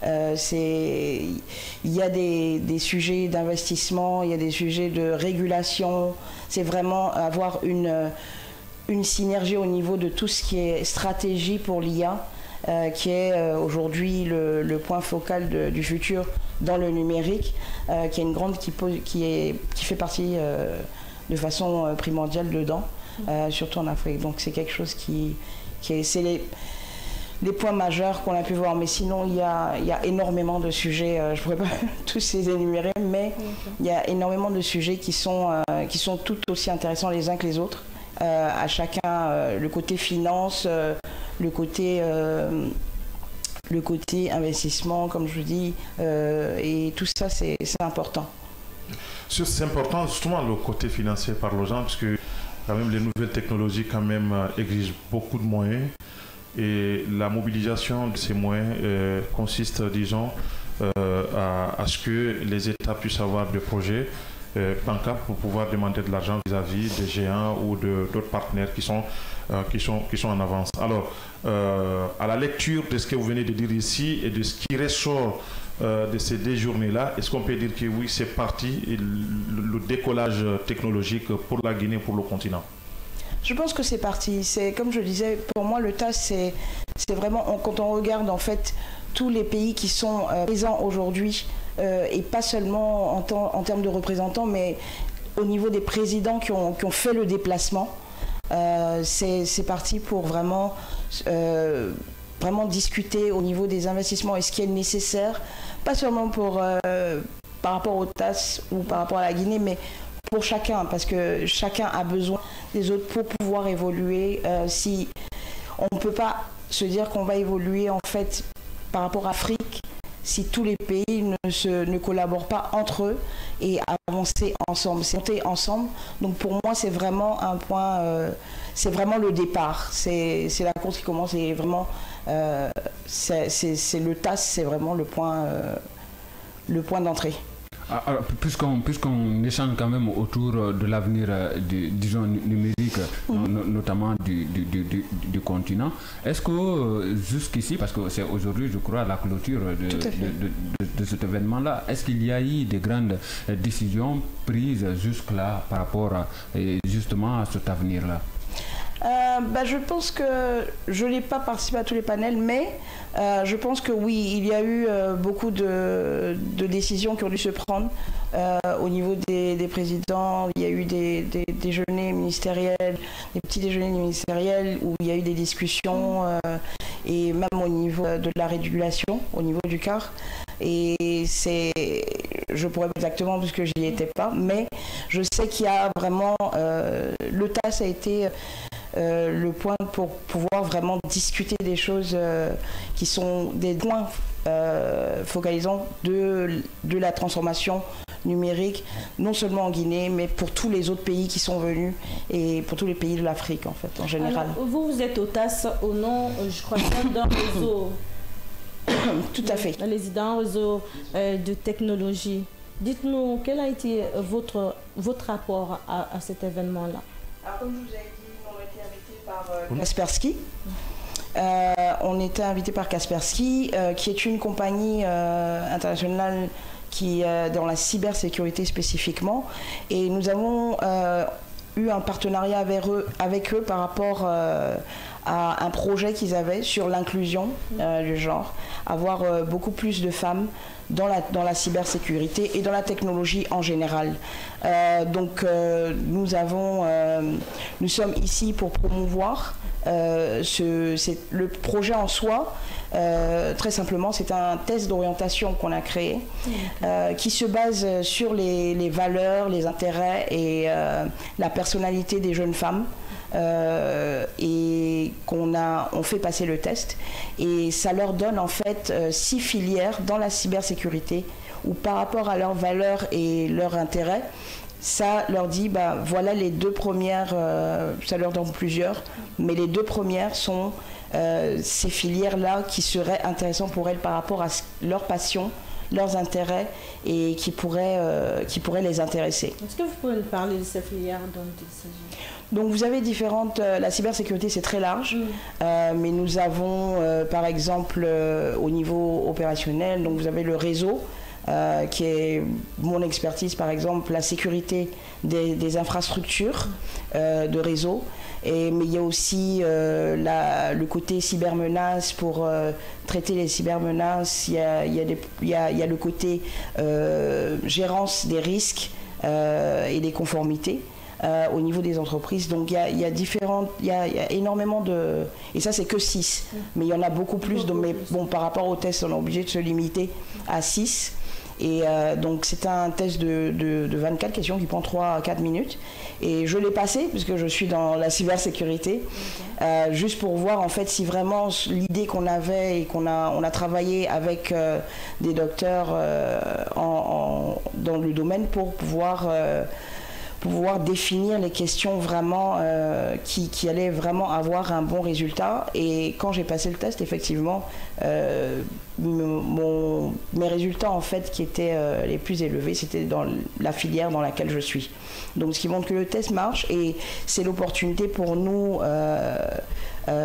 Il y a des sujets d'investissement, il y a des sujets de régulation. C'est vraiment avoir une synergie au niveau de tout ce qui est stratégie pour l'IA, qui est aujourd'hui le point focal du futur dans le numérique, qui est une grande qui fait partie de façon primordiale dedans, surtout en Afrique. Donc c'est quelque chose c'est les points majeurs qu'on a pu voir, mais sinon il y a énormément de sujets, je ne pourrais pas tous les énumérer, mais il y a énormément de sujets qui sont tout aussi intéressants les uns que les autres, à chacun, le côté finance, le côté investissement, comme je vous dis, et tout ça c'est important. C'est important justement le côté financier par les gens, parce que quand même les nouvelles technologies quand même exigent beaucoup de moyens. Et la mobilisation de ces moyens consiste, disons, à ce que les États puissent avoir des projets bancables pour pouvoir demander de l'argent vis-à-vis des géants ou d'autres partenaires qui sont en avance. Alors, à la lecture de ce que vous venez de dire ici et de ce qui ressort de ces 2 journées-là, est-ce qu'on peut dire que oui, c'est parti, le décollage technologique pour la Guinée, pour le continent? Je pense que c'est parti. C'est comme je disais, pour moi le TAS c'est vraiment quand on regarde en fait tous les pays qui sont présents aujourd'hui et pas seulement en termes de représentants, mais au niveau des présidents qui ont fait le déplacement. C'est parti pour vraiment discuter au niveau des investissements et ce qui est nécessaire, pas seulement par rapport au TAS ou par rapport à la Guinée, mais pour chacun, parce que chacun a besoin des autres pour pouvoir évoluer. Si on ne peut pas se dire qu'on va évoluer en fait par rapport à l'Afrique si tous les pays ne collaborent pas entre eux et avancer ensemble, c'est monter ensemble. Donc pour moi c'est vraiment un point, c'est vraiment le départ, c'est la course qui commence et vraiment c'est le TAS, c'est vraiment le point d'entrée. Alors, puisqu'on échange quand même autour de l'avenir disons numérique, notamment du continent, est-ce que jusqu'ici, parce que c'est aujourd'hui je crois la clôture de cet événement-là, est-ce qu'il y a eu des grandes décisions prises jusque-là par rapport justement à cet avenir-là? Je pense que je n'ai pas participé à tous les panels, mais je pense que oui, il y a eu beaucoup de décisions qui ont dû se prendre au niveau des présidents. Il y a eu des déjeuners ministériels, des petits déjeuners ministériels où il y a eu des discussions et même au niveau de la régulation, au niveau du CAR. Et je pourrais pas exactement parce que j'y étais pas, mais je sais qu'il y a vraiment le TAS a été le point pour pouvoir vraiment discuter des choses qui sont des points focalisants de la transformation numérique, non seulement en Guinée, mais pour tous les autres pays qui sont venus et pour tous les pays de l'Afrique en fait, en général. Alors, vous êtes au TAS au nom, je crois, d'un réseau. Tout à fait. D'un réseau de technologie. Dites-nous, quel a été votre rapport à cet événement-là? Comme je vous ai dit, on a été invité par Kaspersky. On était invité par Kaspersky, qui est une compagnie internationale qui est dans la cybersécurité spécifiquement. Et nous avons eu un partenariat avec eux par rapport à un projet qu'ils avaient sur l'inclusion du genre, avoir beaucoup plus de femmes dans la cybersécurité et dans la technologie en général. Donc nous sommes ici pour promouvoir le projet en soi, très simplement, c'est un test d'orientation qu'on a créé qui se base sur les valeurs, les intérêts et la personnalité des jeunes femmes. Et on fait passer le test et ça leur donne en fait 6 filières dans la cybersécurité où par rapport à leurs valeurs et leurs intérêts, ça leur dit voilà les 2 premières, ça leur donne plusieurs, mais les 2 premières sont ces filières-là qui seraient intéressantes pour elles par rapport à leur passion, leurs intérêts et qui pourraient les intéresser. Est-ce que vous pouvez nous parler de ces filières dont il s'agit? Donc vous avez différentes... la cybersécurité c'est très large, mais nous avons par exemple au niveau opérationnel, donc vous avez le réseau, qui est mon expertise par exemple, la sécurité des infrastructures de réseau. Mais il y a aussi le côté cybermenace pour traiter les cybermenaces. Il y a le côté gérance des risques et des conformités au niveau des entreprises. Donc il y a énormément de... Et ça c'est que 6, mais il y en a beaucoup plus. Mais bon, par rapport au test, on est obligé de se limiter à 6. Et donc c'est un test de 24 questions qui prend 3 à 4 minutes. Et je l'ai passé puisque je suis dans la cybersécurité, juste pour voir en fait si vraiment l'idée qu'on avait et on a travaillé avec des docteurs dans le domaine pour pouvoir définir les questions vraiment qui allaient vraiment avoir un bon résultat. Et quand j'ai passé le test, effectivement, mes résultats en fait qui étaient les plus élevés, c'était dans la filière dans laquelle je suis. Donc ce qui montre que le test marche et c'est l'opportunité pour nous.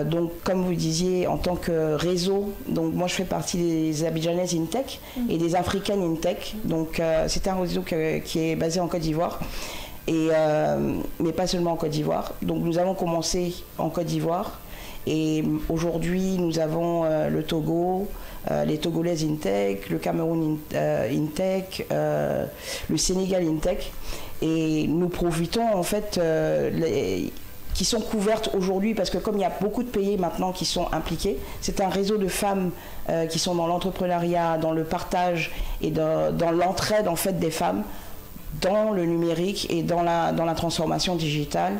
Donc comme vous disiez, en tant que réseau, donc moi je fais partie des Abidjanaises InTech et des Africaines InTech. Donc c'est un réseau qui est basé en Côte d'Ivoire. Mais pas seulement en Côte d'Ivoire. Donc nous avons commencé en Côte d'Ivoire et aujourd'hui nous avons le Togo, les Togolaises InTech, le Cameroun InTech, le Sénégal InTech et nous profitons en fait qui sont couvertes aujourd'hui parce que comme il y a beaucoup de pays maintenant qui sont impliqués, c'est un réseau de femmes qui sont dans l'entrepreneuriat, dans le partage et dans l'entraide en fait des femmes dans le numérique et dans la transformation digitale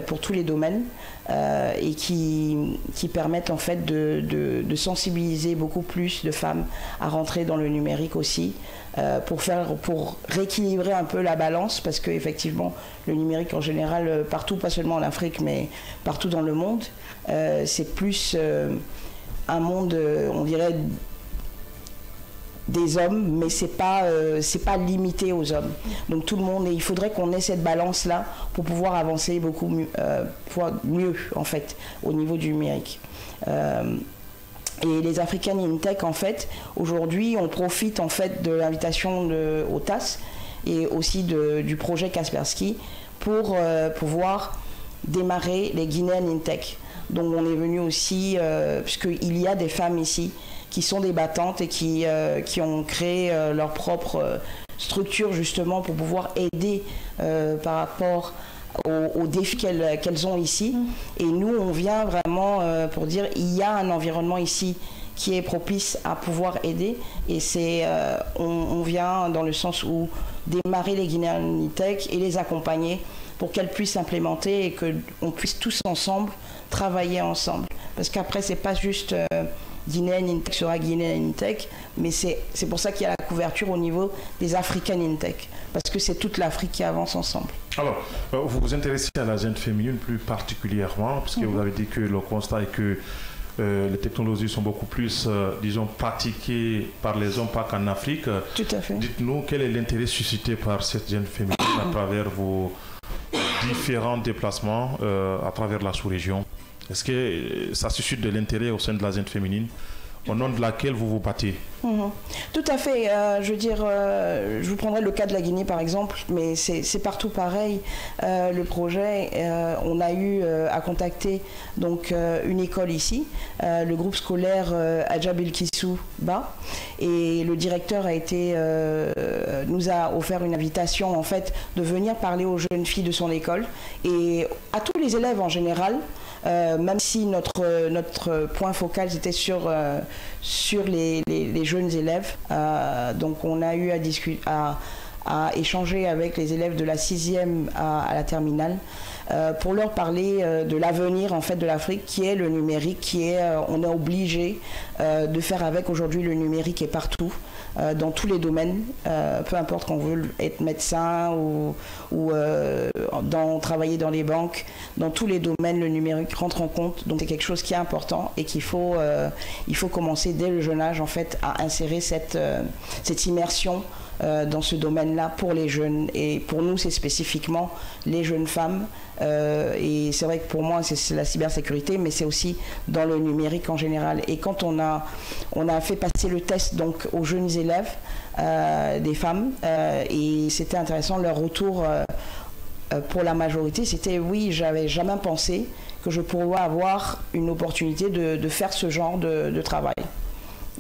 pour tous les domaines et qui permettent en fait de sensibiliser beaucoup plus de femmes à rentrer dans le numérique aussi pour rééquilibrer un peu la balance parce qu'effectivement le numérique en général partout, pas seulement en Afrique mais partout dans le monde, c'est plus un monde on dirait des hommes, mais c'est pas limité aux hommes. Donc tout le monde, et il faudrait qu'on ait cette balance là pour pouvoir avancer beaucoup mieux en fait au niveau du numérique. Et les Africaines InTech en fait aujourd'hui on profite en fait de l'invitation au TAS et aussi du projet Kaspersky pour pouvoir démarrer les Guinéennes InTech. Donc on est venu aussi puisqu'il y a des femmes ici qui sont des battantes et qui ont créé leur propre structure justement pour pouvoir aider par rapport aux défis qu'elles ont ici. Et nous, on vient vraiment pour dire il y a un environnement ici qui est propice à pouvoir aider. Et on vient dans le sens où démarrer les Guinéennes InTech et les accompagner pour qu'elles puissent implémenter et qu'on puisse tous ensemble travailler ensemble. Parce qu'après, c'est pas juste... Guinéenne InTech sera Guinéenne InTech, mais c'est pour ça qu'il y a la couverture au niveau des Africaines InTech, parce que c'est toute l'Afrique qui avance ensemble. Alors, vous vous intéressez à la gente féminine plus particulièrement, parce que vous avez dit que le constat est que les technologies sont beaucoup plus, disons, pratiquées par les hommes, pas qu'en Afrique. Tout à fait. Dites-nous, quel est l'intérêt suscité par cette gente féminine à travers vos différents déplacements à travers la sous-région? Est-ce que ça suscite de l'intérêt au sein de la gente féminine, au nom de laquelle vous vous battez? Tout à fait. Je veux dire, je vous prendrai le cas de la Guinée par exemple, mais c'est partout pareil. Le projet, on a eu à contacter donc une école ici, le groupe scolaire Adja Bilkissou Ba, et le directeur nous a offert une invitation en fait de venir parler aux jeunes filles de son école et à tous les élèves en général. même si notre point focal était sur les jeunes élèves. Donc on a eu à échanger avec les élèves de la 6e à la terminale pour leur parler de l'avenir en fait de l'Afrique, qui est le numérique, on est obligé de faire avec. Aujourd'hui, le numérique est partout, dans tous les domaines, peu importe qu'on veut être médecin ou travailler dans les banques, dans tous les domaines, le numérique rentre en compte. Donc c'est quelque chose qui est important et il faut commencer dès le jeune âge en fait à insérer cette immersion dans ce domaine-là pour les jeunes. Et pour nous, c'est spécifiquement les jeunes femmes. Et c'est vrai que pour moi, c'est la cybersécurité, mais c'est aussi dans le numérique en général. Et quand on a fait passer le test donc aux jeunes élèves, des femmes, et c'était intéressant, leur retour pour la majorité, c'était oui, j'avais jamais pensé que je pourrais avoir une opportunité de faire ce genre de travail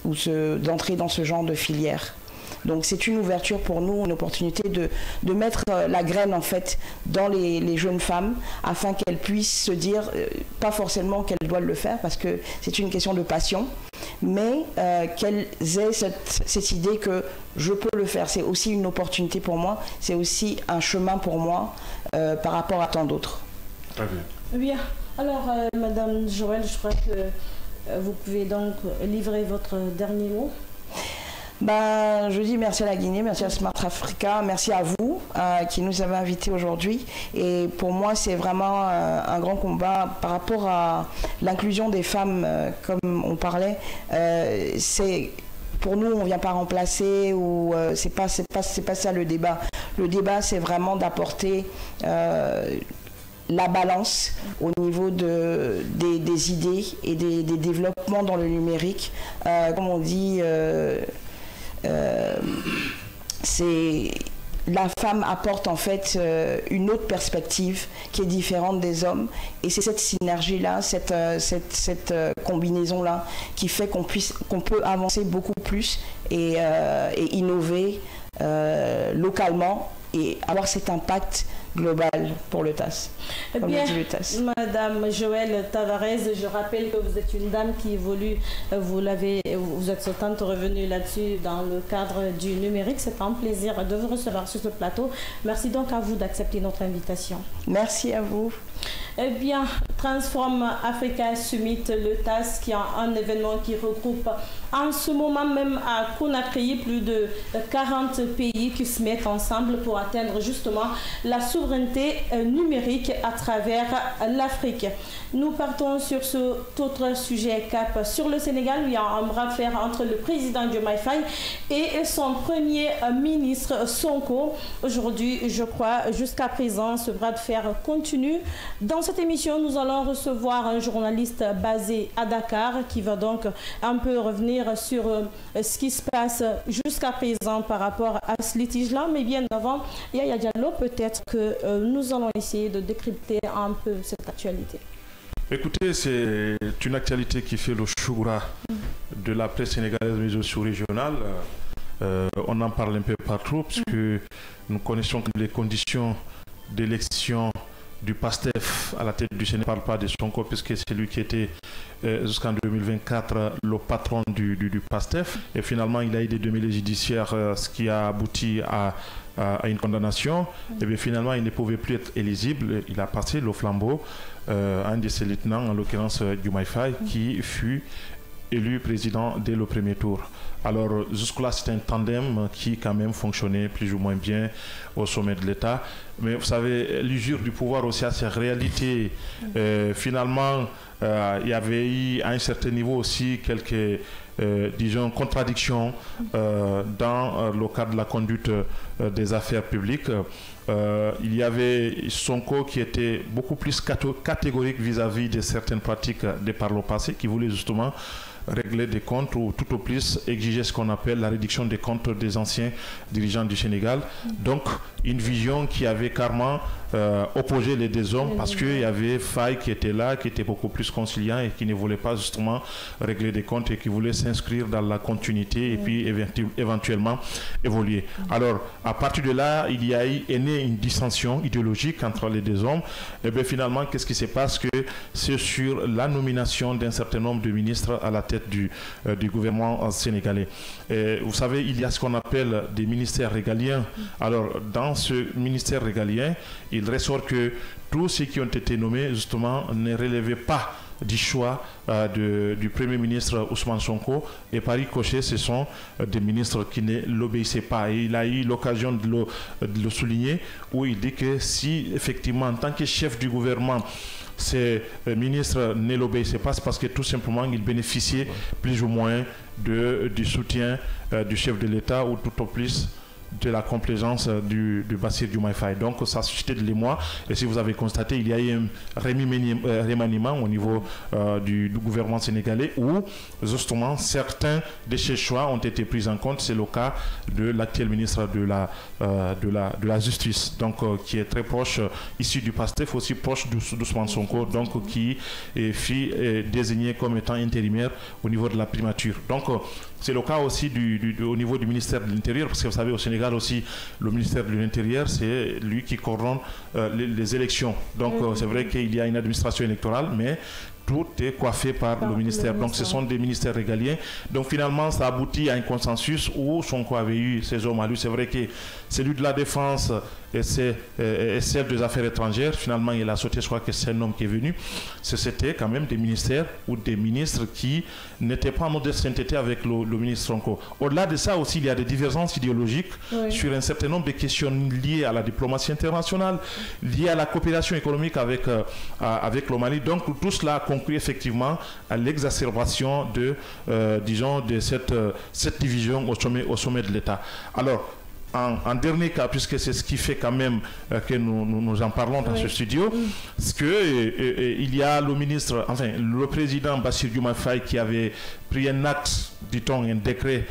ou d'entrer dans ce genre de filière. Donc c'est une ouverture pour nous, une opportunité de mettre la graine en fait dans les jeunes femmes afin qu'elles puissent se dire, pas forcément qu'elles doivent le faire parce que c'est une question de passion, mais qu'elles aient cette idée que je peux le faire. C'est aussi une opportunité pour moi, c'est aussi un chemin pour moi par rapport à tant d'autres. Très bien. Bien. Alors Madame Joëlle, je crois que vous pouvez donc livrer votre dernier mot. Je dis merci à la Guinée, merci à Smart Africa, merci à vous qui nous avez invités aujourd'hui. Et pour moi, c'est vraiment un grand combat par rapport à l'inclusion des femmes, comme on parlait. Pour nous, on ne vient pas remplacer ou c'est pas ça le débat. Le débat, c'est vraiment d'apporter la balance au niveau des idées et des développements dans le numérique. Comme on dit, la femme apporte en fait une autre perspective qui est différente des hommes, et c'est cette synergie-là, cette combinaison-là qui fait qu'on peut avancer beaucoup plus et innover localement et avoir cet impact global pour le TAS. Bien, Madame Joëlle Tavares, je rappelle que vous êtes une dame qui évolue, vous êtes sortante revenue là-dessus dans le cadre du numérique. C'est un plaisir de vous recevoir sur ce plateau. Merci donc à vous d'accepter notre invitation. Merci à vous. Eh bien, Transform Africa Summit, le TAS, qui est un événement qui regroupe en ce moment même à Conakry plus de 40 pays qui se mettent ensemble pour atteindre justement la souveraineté numérique à travers l'Afrique. Nous partons sur cet autre sujet cap sur le Sénégal. Il y a un bras de fer entre le président Diomaye Faye et son premier ministre Sonko. Aujourd'hui, je crois, jusqu'à présent, ce bras de fer continue. Dans cette émission, nous allons recevoir un journaliste basé à Dakar qui va donc un peu revenir sur ce qui se passe jusqu'à présent par rapport à ce litige-là. Mais bien avant, Yaya Diallo, peut-être que nous allons essayer de décrypter un peu cette actualité. Écoutez, c'est une actualité qui fait le choura de la presse sénégalaise mais aussi régionale. On en parle un peu partout parce que nous connaissons les conditions d'élection du PASTEF à la tête du Sénégal. Ne parle pas de Sonko puisque c'est lui qui était jusqu'en 2024 le patron du PASTEF. Et finalement, il a eu des démêlés judiciaires, ce qui a abouti à une condamnation. Et bien finalement, il ne pouvait plus être éligible. Il a passé le flambeau à un de ses lieutenants, en l'occurrence Diomaye Faye, qui fut élu président dès le premier tour. Alors jusque-là, c'est un tandem qui quand même fonctionnait plus ou moins bien au sommet de l'État. Mais vous savez, l'usure du pouvoir aussi a ses réalités. Finalement, il y avait eu à un certain niveau aussi quelques, disons, contradictions dans le cadre de la conduite des affaires publiques. Il y avait Sonko qui était beaucoup plus catégorique vis-à-vis de certaines pratiques de par le passé, qui voulait justement régler des comptes ou tout au plus exiger ce qu'on appelle la réduction des comptes des anciens dirigeants du Sénégal. Donc une vision qui avait carrément opposé les deux hommes parce qu'il y avait Faye qui était là, qui était beaucoup plus conciliant et qui ne voulait pas justement régler des comptes et qui voulait s'inscrire dans la continuité et puis éventuellement évoluer. Alors à partir de là, il y a eu né amené une dissension idéologique entre les deux hommes. Et bien finalement, qu'est-ce qui se passe? Que c'est sur la nomination d'un certain nombre de ministres à la tête du gouvernement sénégalais. Et vous savez, il y a ce qu'on appelle des ministères régaliens. Alors, dans ce ministère régalien, il ressort que tous ceux qui ont été nommés, justement, ne relevaient pas du choix du Premier ministre Ousmane Sonko, et par ricochet, ce sont des ministres qui ne l'obéissaient pas. Et il a eu l'occasion de le souligner, où il dit que si, effectivement, en tant que chef du gouvernement, ces ministres ne l'obéissaient pas, c'est parce que tout simplement, ils bénéficiaient plus ou moins du soutien du chef de l'État, ou tout au plus de la complaisance du Bassirou Diomaye Faye. Donc ça a suscité de l'émoi, et si vous avez constaté, il y a eu un remaniement au niveau du gouvernement sénégalais, où justement certains de ces choix ont été pris en compte. C'est le cas de l'actuel ministre de la Justice, donc qui est très proche, issu du PASTEF, aussi proche d'Ousmane Sonko, donc qui fut désigné comme étant intérimaire au niveau de la primature. Donc c'est le cas aussi au niveau du ministère de l'Intérieur, parce que vous savez, au Sénégal aussi, le ministère de l'Intérieur, c'est lui qui coordonne les élections. Donc c'est vrai qu'il y a une administration électorale, mais tout est coiffé par le ministère. Donc ce sont des ministères régaliens. Donc finalement, ça aboutit à un consensus où Sonko avait eu ses hommes à lui. C'est vrai que celui de la défense et celle des affaires étrangères, finalement, il a sauté, je crois que c'est un homme qui est venu. C'était quand même des ministères ou des ministres qui n'étaient pas en mode de sainteté avec le ministre Sonko. Au-delà de ça aussi, il y a des divergences idéologiques sur un certain nombre de questions liées à la diplomatie internationale, liées à la coopération économique avec le Mali. Donc tout cela conclut effectivement à l'exacerbation de cette division au sommet de l'État. Alors, en dernier cas, puisque c'est ce qui fait quand même que nous en parlons dans ce studio, c'est qu'il y a le président Bassirou Diomaye Faye qui avait pris un acte, dit-on, un décret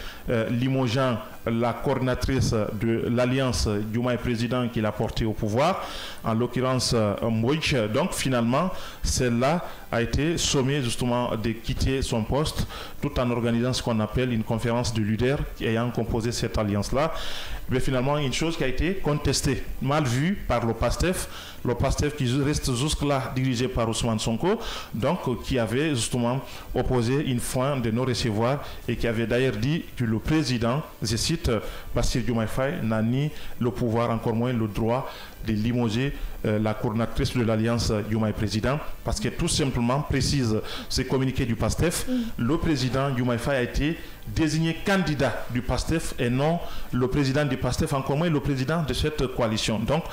limogeant la coordinatrice de l'alliance Diomaye président qu'il a porté au pouvoir, en l'occurrence Mbouich. Donc finalement, celle-là a été sommée justement de quitter son poste, tout en organisant ce qu'on appelle une conférence de leaders ayant composé cette alliance-là. Mais finalement, une chose qui a été contestée, mal vue par le PASTEF qui reste jusque-là dirigé par Ousmane Sonko, donc qui avait justement opposé une fin de non-recevoir, et qui avait d'ailleurs dit que le président, je cite, Bassirou Diomaye Faye, n'a ni le pouvoir, encore moins le droit de limoger la coordinatrice de l'alliance Diomaye président, parce que tout simplement, précise ce communiqué du PASTEF, le président Diomaye Faye a été désigné candidat du PASTEF et non le président du PASTEF, encore moins le président de cette coalition. Donc,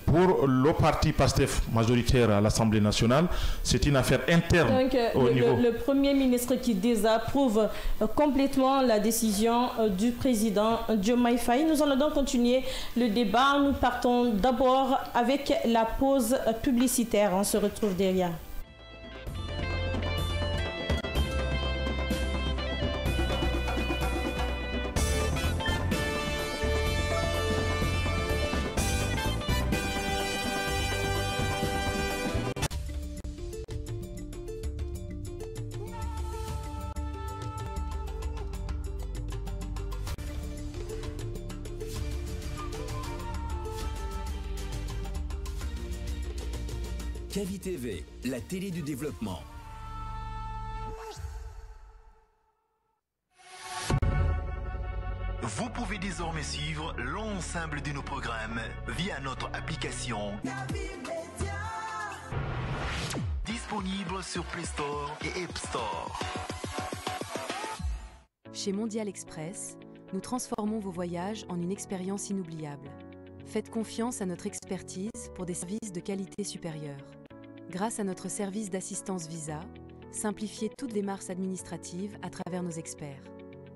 pour le parti PASTEF majoritaire à l'Assemblée nationale, c'est une affaire interne. Donc, au niveau. Le Premier ministre qui désapprouve complètement la décision du président Diomaye Faye. Nous allons donc continuer le débat. Nous partons d'abord avec la pause publicitaire. On se retrouve derrière. Kavi TV, la télé du développement. Vous pouvez désormais suivre l'ensemble de nos programmes via notre application disponible sur Play Store et App Store. Chez Mondial Express, nous transformons vos voyages en une expérience inoubliable. Faites confiance à notre expertise pour des services de qualité supérieure. Grâce à notre service d'assistance visa, simplifiez toute démarche administrative à travers nos experts.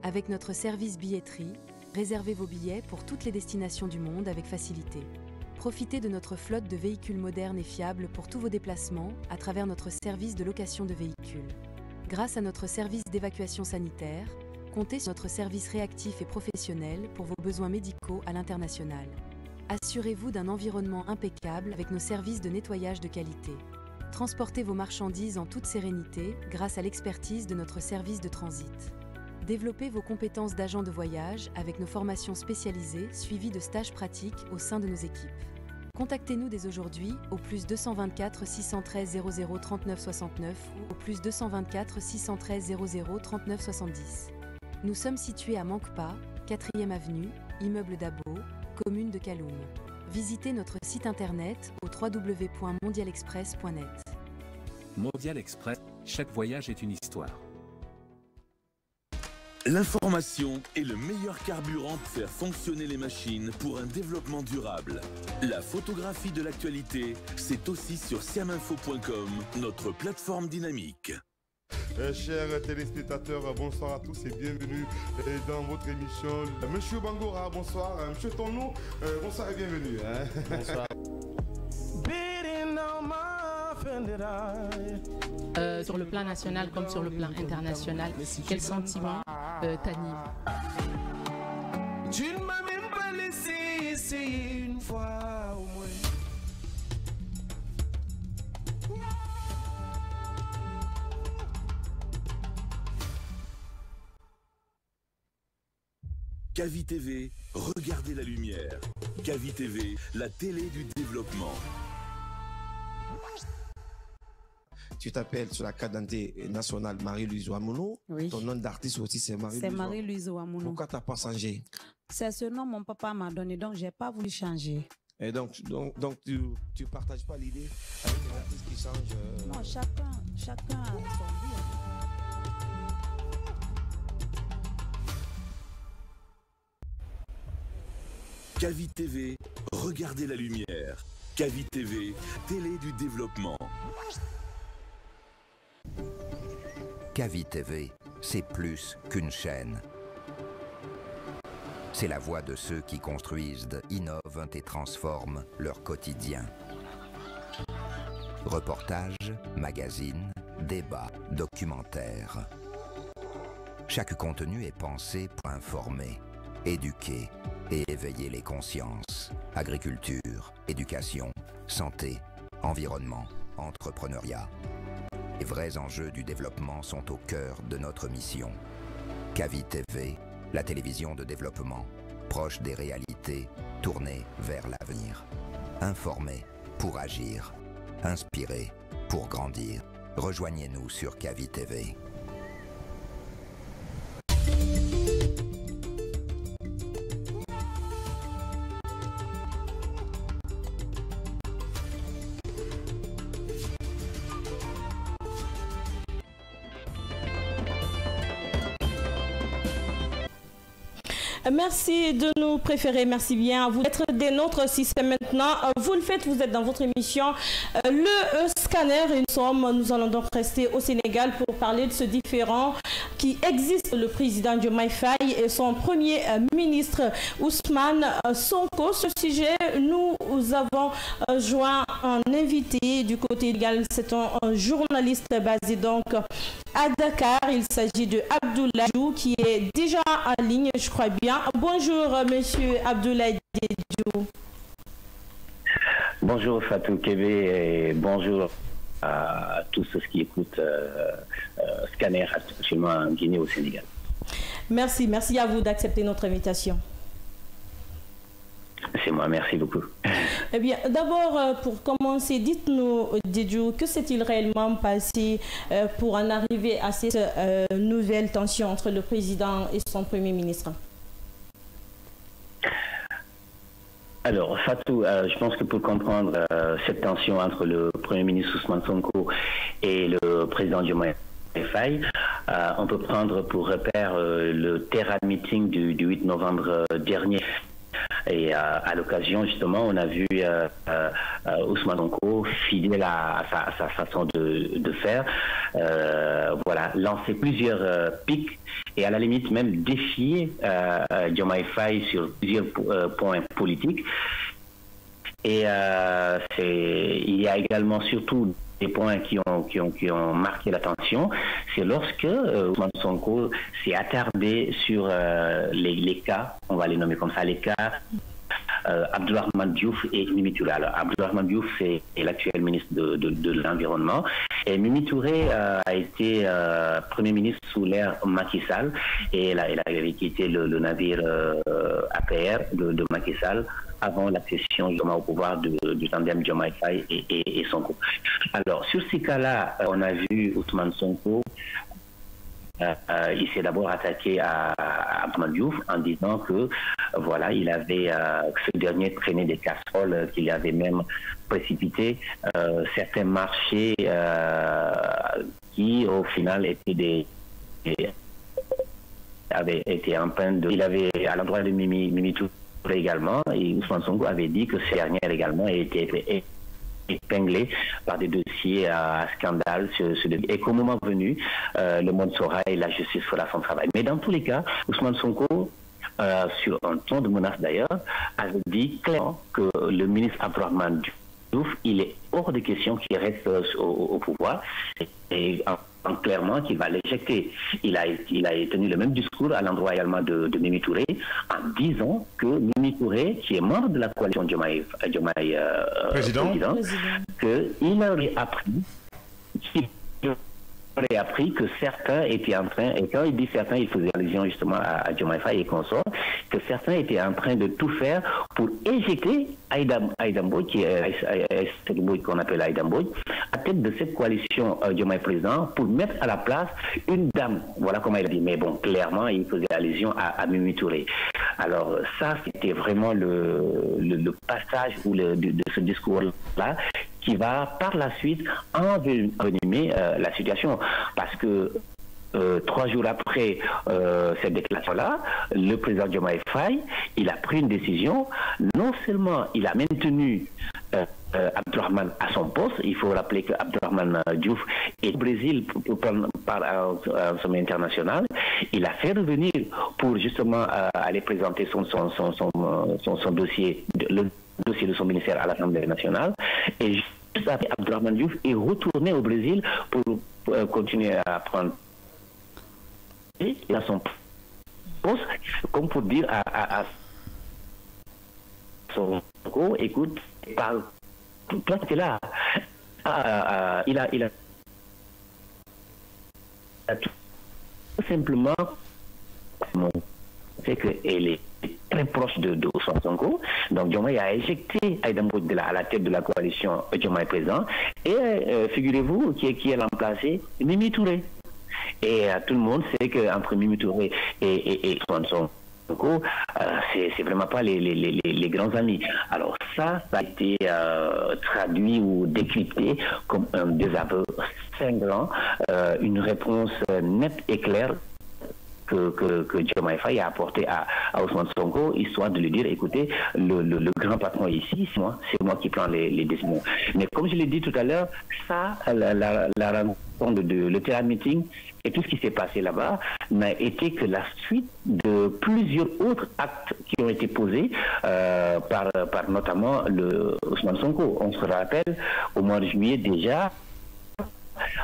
Avec notre service billetterie, réservez vos billets pour toutes les destinations du monde avec facilité. Profitez de notre flotte de véhicules modernes et fiables pour tous vos déplacements à travers notre service de location de véhicules. Grâce à notre service d'évacuation sanitaire, comptez sur notre service réactif et professionnel pour vos besoins médicaux à l'international. Assurez-vous d'un environnement impeccable avec nos services de nettoyage de qualité. Transportez vos marchandises en toute sérénité grâce à l'expertise de notre service de transit. Développez vos compétences d'agent de voyage avec nos formations spécialisées suivies de stages pratiques au sein de nos équipes. Contactez-nous dès aujourd'hui au plus 224 613 00 39 69 ou au plus 224 613 00 39 70. Nous sommes situés à Manquepas, 4e avenue, immeuble Dabo, commune de Kaloum. Visitez notre site internet au www.mondialexpress.net. Mondial Express, chaque voyage est une histoire. L'information est le meilleur carburant pour faire fonctionner les machines pour un développement durable. La photographie de l'actualité, c'est aussi sur siaminfo.com, notre plateforme dynamique. Chers téléspectateurs, bonsoir à tous et bienvenue dans votre émission. Monsieur Bangora, bonsoir. Monsieur Tonou, bonsoir et bienvenue. Bonsoir. Sur le plan national comme sur le plan international, quel sentiment t'anime? Tu ne m'as même pas laissé essayer une fois au moins. Kavi TV, regardez la lumière. Kavi TV, la télé du développement. Tu t'appelles sur la carte d'identité nationale Marie-Louise Ouamounou. Oui. Ton nom d'artiste aussi, c'est Marie-Louise. C'est Marie-Louise Ouamounou. Pourquoi tu n'as pas changé? C'est ce nom que mon papa m'a donné, donc je n'ai pas voulu changer. Et donc tu ne partages pas l'idée avec les artistes qui changent Non, chacun a son vie. Kavi TV, regardez la lumière. Kavi TV, télé du développement. Kavi TV, c'est plus qu'une chaîne. C'est la voix de ceux qui construisent, innovent et transforment leur quotidien. Reportages, magazines, débats, documentaires. Chaque contenu est pensé pour informer, éduquer et éveiller les consciences. Agriculture, éducation, santé, environnement, entrepreneuriat. Les vrais enjeux du développement sont au cœur de notre mission. Kavi TV, la télévision de développement, proche des réalités, tournée vers l'avenir. Informer pour agir, inspirer pour grandir. Rejoignez-nous sur Kavi TV. Merci de nous préférer, merci bien à vous d'être des nôtres si c'est maintenant. Vous le faites, vous êtes dans votre émission Le Scanner. Nous allons donc rester au Sénégal pour parler de ce différend qui existe. Le président Diomaye Faye et son premier ministre Ousmane Sonko. Ce sujet, nous avons joint un invité du côté légal. C'est un journaliste basé donc à Dakar. Il s'agit de Abdoulaye Diédhiou qui est déjà en ligne, je crois bien. Bonjour, monsieur Abdoulaye Diédhiou. Bonjour Fatou Kébé et bonjour à tous ceux qui écoutent Scanner actuellement en Guinée au Sénégal. Merci à vous d'accepter notre invitation. C'est moi, merci beaucoup. Eh bien, d'abord, pour commencer, dites-nous, Diédhiou, que s'est-il réellement passé pour en arriver à cette nouvelle tension entre le président et son premier ministre? Alors, Fatou, je pense que pour comprendre cette tension entre le Premier ministre Ousmane Sonko et le président Diomaye Faye, on peut prendre pour repère le Terra Meeting du 8 novembre dernier. Et à l'occasion, justement, on a vu Ousmane Sonko, fidèle à sa façon de faire, lancer plusieurs pics et à la limite même défier Diomaye Faye sur plusieurs points politiques. Et il y a également surtout des points qui ont marqué l'attention, c'est lorsque Ousmane Sonko s'est attardé sur les cas, on va les nommer comme ça, les cas Abdourahmane Diouf et Mimi Touré. Alors, Abdourahmane Diouf, c'est l'actuel ministre de l'Environnement, Et Mimi Touré a été Premier ministre sous l'ère Macky Sall et elle avait quitté le navire APR de Macky Sall avant l'accession au pouvoir du tandem Diomaye Faye et Sonko. Alors, sur ces cas-là, on a vu Ousmane Sonko, il s'est d'abord attaqué à Abdourahmane Diouf en disant que, voilà, il avait, ce dernier traîné des casseroles, qu'il avait même précipité certains marchés qui, au final, avaient été empreints de... Il avait, à l'endroit de Mimi Touré également, et Ousmane Sonko avait dit que ces dernières également étaient épinglés par des dossiers à scandale et qu'au moment venu, le monde saura et la justice fera son travail. Mais dans tous les cas, Ousmane Sonko, sur un ton de menace d'ailleurs, avait dit clairement que le ministre Abdourahmane Diouf, il est hors de question qu'il reste au pouvoir et clairement qu'il va l'éjecter. Il a tenu le même discours à l'endroit également de Mimi Touré en disant que Mimi Touré, qui est membre de la coalition Diomaye président, qu'il aurait appris que certains étaient en train, et quand il dit certains, il faisait allusion justement à Diomaye Faye et consorts, que certains étaient en train de tout faire pour éjecter Aïda Mbodj, qui est qu'on appelle Aïda Mbodj, à tête de cette coalition Diomaye président, pour mettre à la place une dame. Voilà comment il a dit. Mais bon, clairement, il faisait allusion à Mimi Touré. Alors ça, c'était vraiment le passage de ce discours-là qui va par la suite envenimer la situation. Parce que 3 jours après cette déclaration-là, le président Diomaye Faye, il a pris une décision. Non seulement il a maintenu Abdourahmane à son poste, il faut rappeler que Abdourahmane Diouf est au Brésil par un sommet international. Il a fait revenir pour justement aller présenter son dossier, le dossier de son ministère à l'Assemblée nationale. Et juste après, Abdourahmane Diouf est retourné au Brésil pour continuer à prendre à son poste, comme pour dire à son écoute, parle, toi tu es là. Il a tout simplement c'est qu'elle est très proche de Ousmane Sonko. Donc Diomaye a éjecté Aïda Mbodj à la tête de la coalition Diomaye président. Et figurez-vous qui est remplacé Mimi Touré. Et tout le monde sait qu'entre Mimi Touré et Ousmane Sonko, c'est vraiment pas les grands amis. Alors ça a été traduit ou décrypté comme un désaveu cinglant, une réponse nette et claire que Diomaye Faye a apporté à Ousmane Sonko, histoire de lui dire, écoutez, le grand patron ici, c'est moi qui prends les décisions. Mais comme je l'ai dit tout à l'heure, ça, la rencontre le terrain meeting et tout ce qui s'est passé là-bas n'a été que la suite de plusieurs autres actes qui ont été posés par notamment Ousmane Sonko. On se rappelle, au mois de juillet déjà,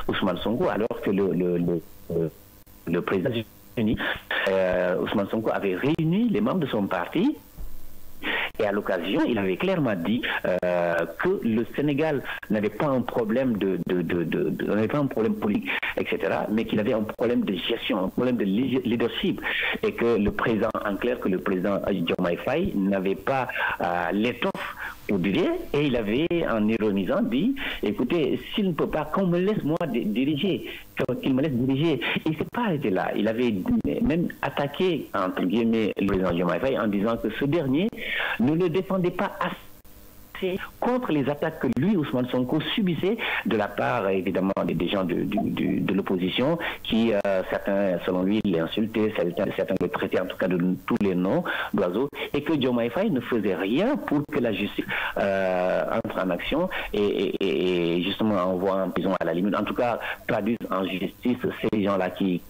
Ousmane Sonko, alors que le président Ousmane Sonko avait réuni les membres de son parti et à l'occasion, il avait clairement dit que le Sénégal n'avait pas un problème n'avait pas un problème politique, etc., mais qu'il avait un problème de gestion, un problème de leadership, et que le président, en clair, que le président Diomaye Faye n'avait pas l'étoffe pour diriger, et il avait, en ironisant, dit, écoutez, s'il ne peut pas, qu'on me laisse moi diriger, qu'il me laisse diriger. Il ne s'est pas arrêté là. Il avait même attaqué, entre guillemets, le président Diomaye Faye en disant que ce dernier ne le défendait pas assez contre les attaques que lui, Ousmane Sonko, subissait de la part, évidemment, des gens de l'opposition qui, certains, selon lui, l'insultaient, certains le traitaient en tout cas de tous les noms d'oiseaux, et que Diomaye Faye ne faisait rien pour que la justice entre en action et justement envoie en prison à la limite, en tout cas traduise en justice ces gens-là qui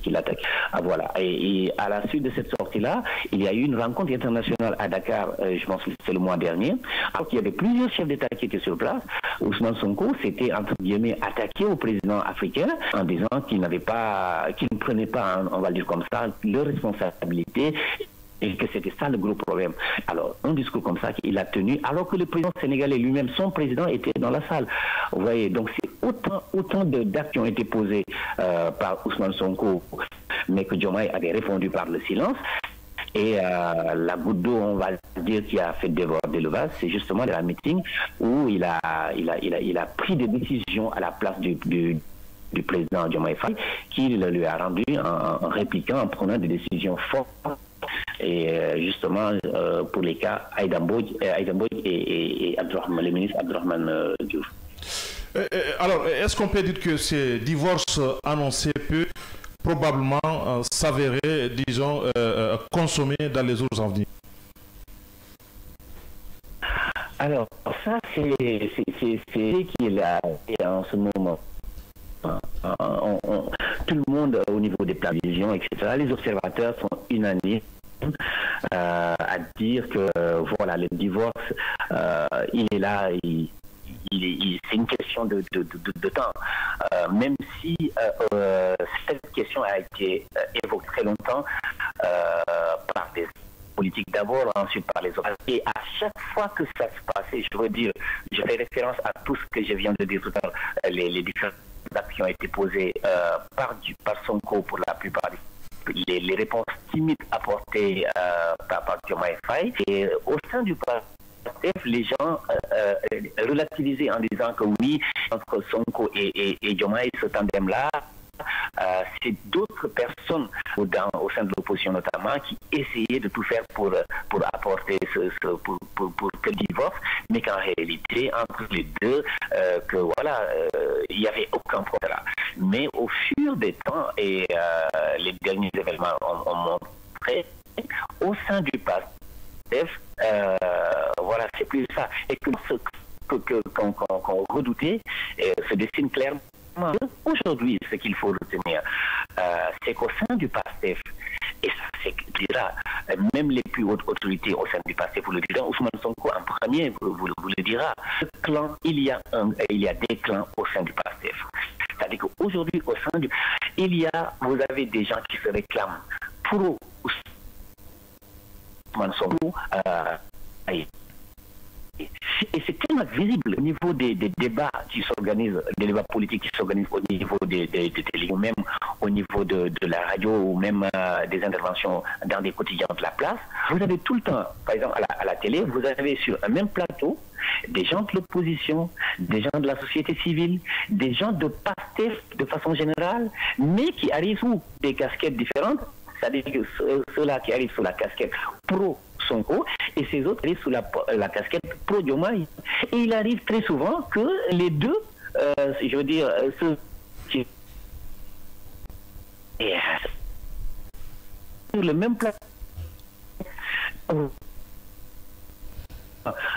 l'attaquent. Voilà. Et à la suite de cette sortie-là, il y a eu une rencontre internationale à Dakar, je pense que c'est le mois dernier, alors qu'il y avait plusieurs chefs d'État qui étaient sur place. Ousmane Sonko s'était, entre guillemets, attaqué au président africain en disant qu'il ne prenait pas, on va le dire comme ça, leur responsabilité, et que c'était ça le gros problème. Alors, un discours comme ça qu'il a tenu, alors que le président sénégalais lui-même, son président, était dans la salle. Vous voyez, donc c'est autant d'actes qui ont été posés par Ousmane Sonko, mais que Diomaye avait répondu par le silence. Et la goutte d'eau, on va dire, qui a fait déborder le vase, c'est justement la meeting où il a pris des décisions à la place du président Diomaye Faye, qu'il lui a rendu en répliquant, en prenant des décisions fortes. Et justement, pour les cas Aïda Mbodj et le ministre Abdourahmane Diouf. Alors, est-ce qu'on peut dire que ces divorces annoncés peut probablement s'avérer, disons, consommés dans les jours à venir? Alors, ça, c'est qui est là en ce moment. Tout le monde, au niveau des prévisions, etc., les observateurs sont unanimes à dire que voilà, le divorce, il est là, c'est une question de temps. Même si cette question a été évoquée très longtemps par des politiques d'abord, ensuite par les autres. Et à chaque fois que ça se passait, je veux dire, je fais référence à tout ce que je viens de dire tout à l'heure, les différents actes qui ont été posés par Sonko pour la plupart les réponses timides apportées par Diomaye Faye. Et au sein du PASTEF, les gens relativisaient en disant que oui, entre Sonko et Diomaye, ce tandem-là, c'est d'autres personnes au sein de l'opposition notamment qui essayaient de tout faire pour apporter pour que le divorce, mais qu'en réalité entre les deux que voilà il n'y avait aucun problème là. Mais au fur des temps et les derniers événements ont montré au sein du PASTEF voilà, c'est plus ça, et que qu'on redoutait se dessine clairement. Aujourd'hui, ce qu'il faut retenir, c'est qu'au sein du PASTEF, et ça c'est dira, même les plus hautes autorités au sein du PASTEF vous le diront, Ousmane Sonko en premier vous le dira, il y a des clans au sein du PASTEF. C'est-à-dire qu'aujourd'hui, au sein du... vous avez des gens qui se réclament pro Ousmane Sonko, et c'est tellement visible au niveau des débats qui s'organisent, des débats politiques qui s'organisent au niveau des télé, ou même au niveau de la radio, ou même des interventions dans des quotidiens de la place. Vous avez tout le temps, par exemple à la télé, vous avez sur un même plateau des gens de l'opposition, des gens de la société civile, des gens de PASTEF de façon générale, mais qui arrivent sous des casquettes différentes, c'est-à-dire que ceux-là qui arrivent sous la casquette pro Sonko et ces autres arrivent sous la casquette pro Diomaye. Et il arrive très souvent que les deux, je veux dire, ceux qui sur le même plan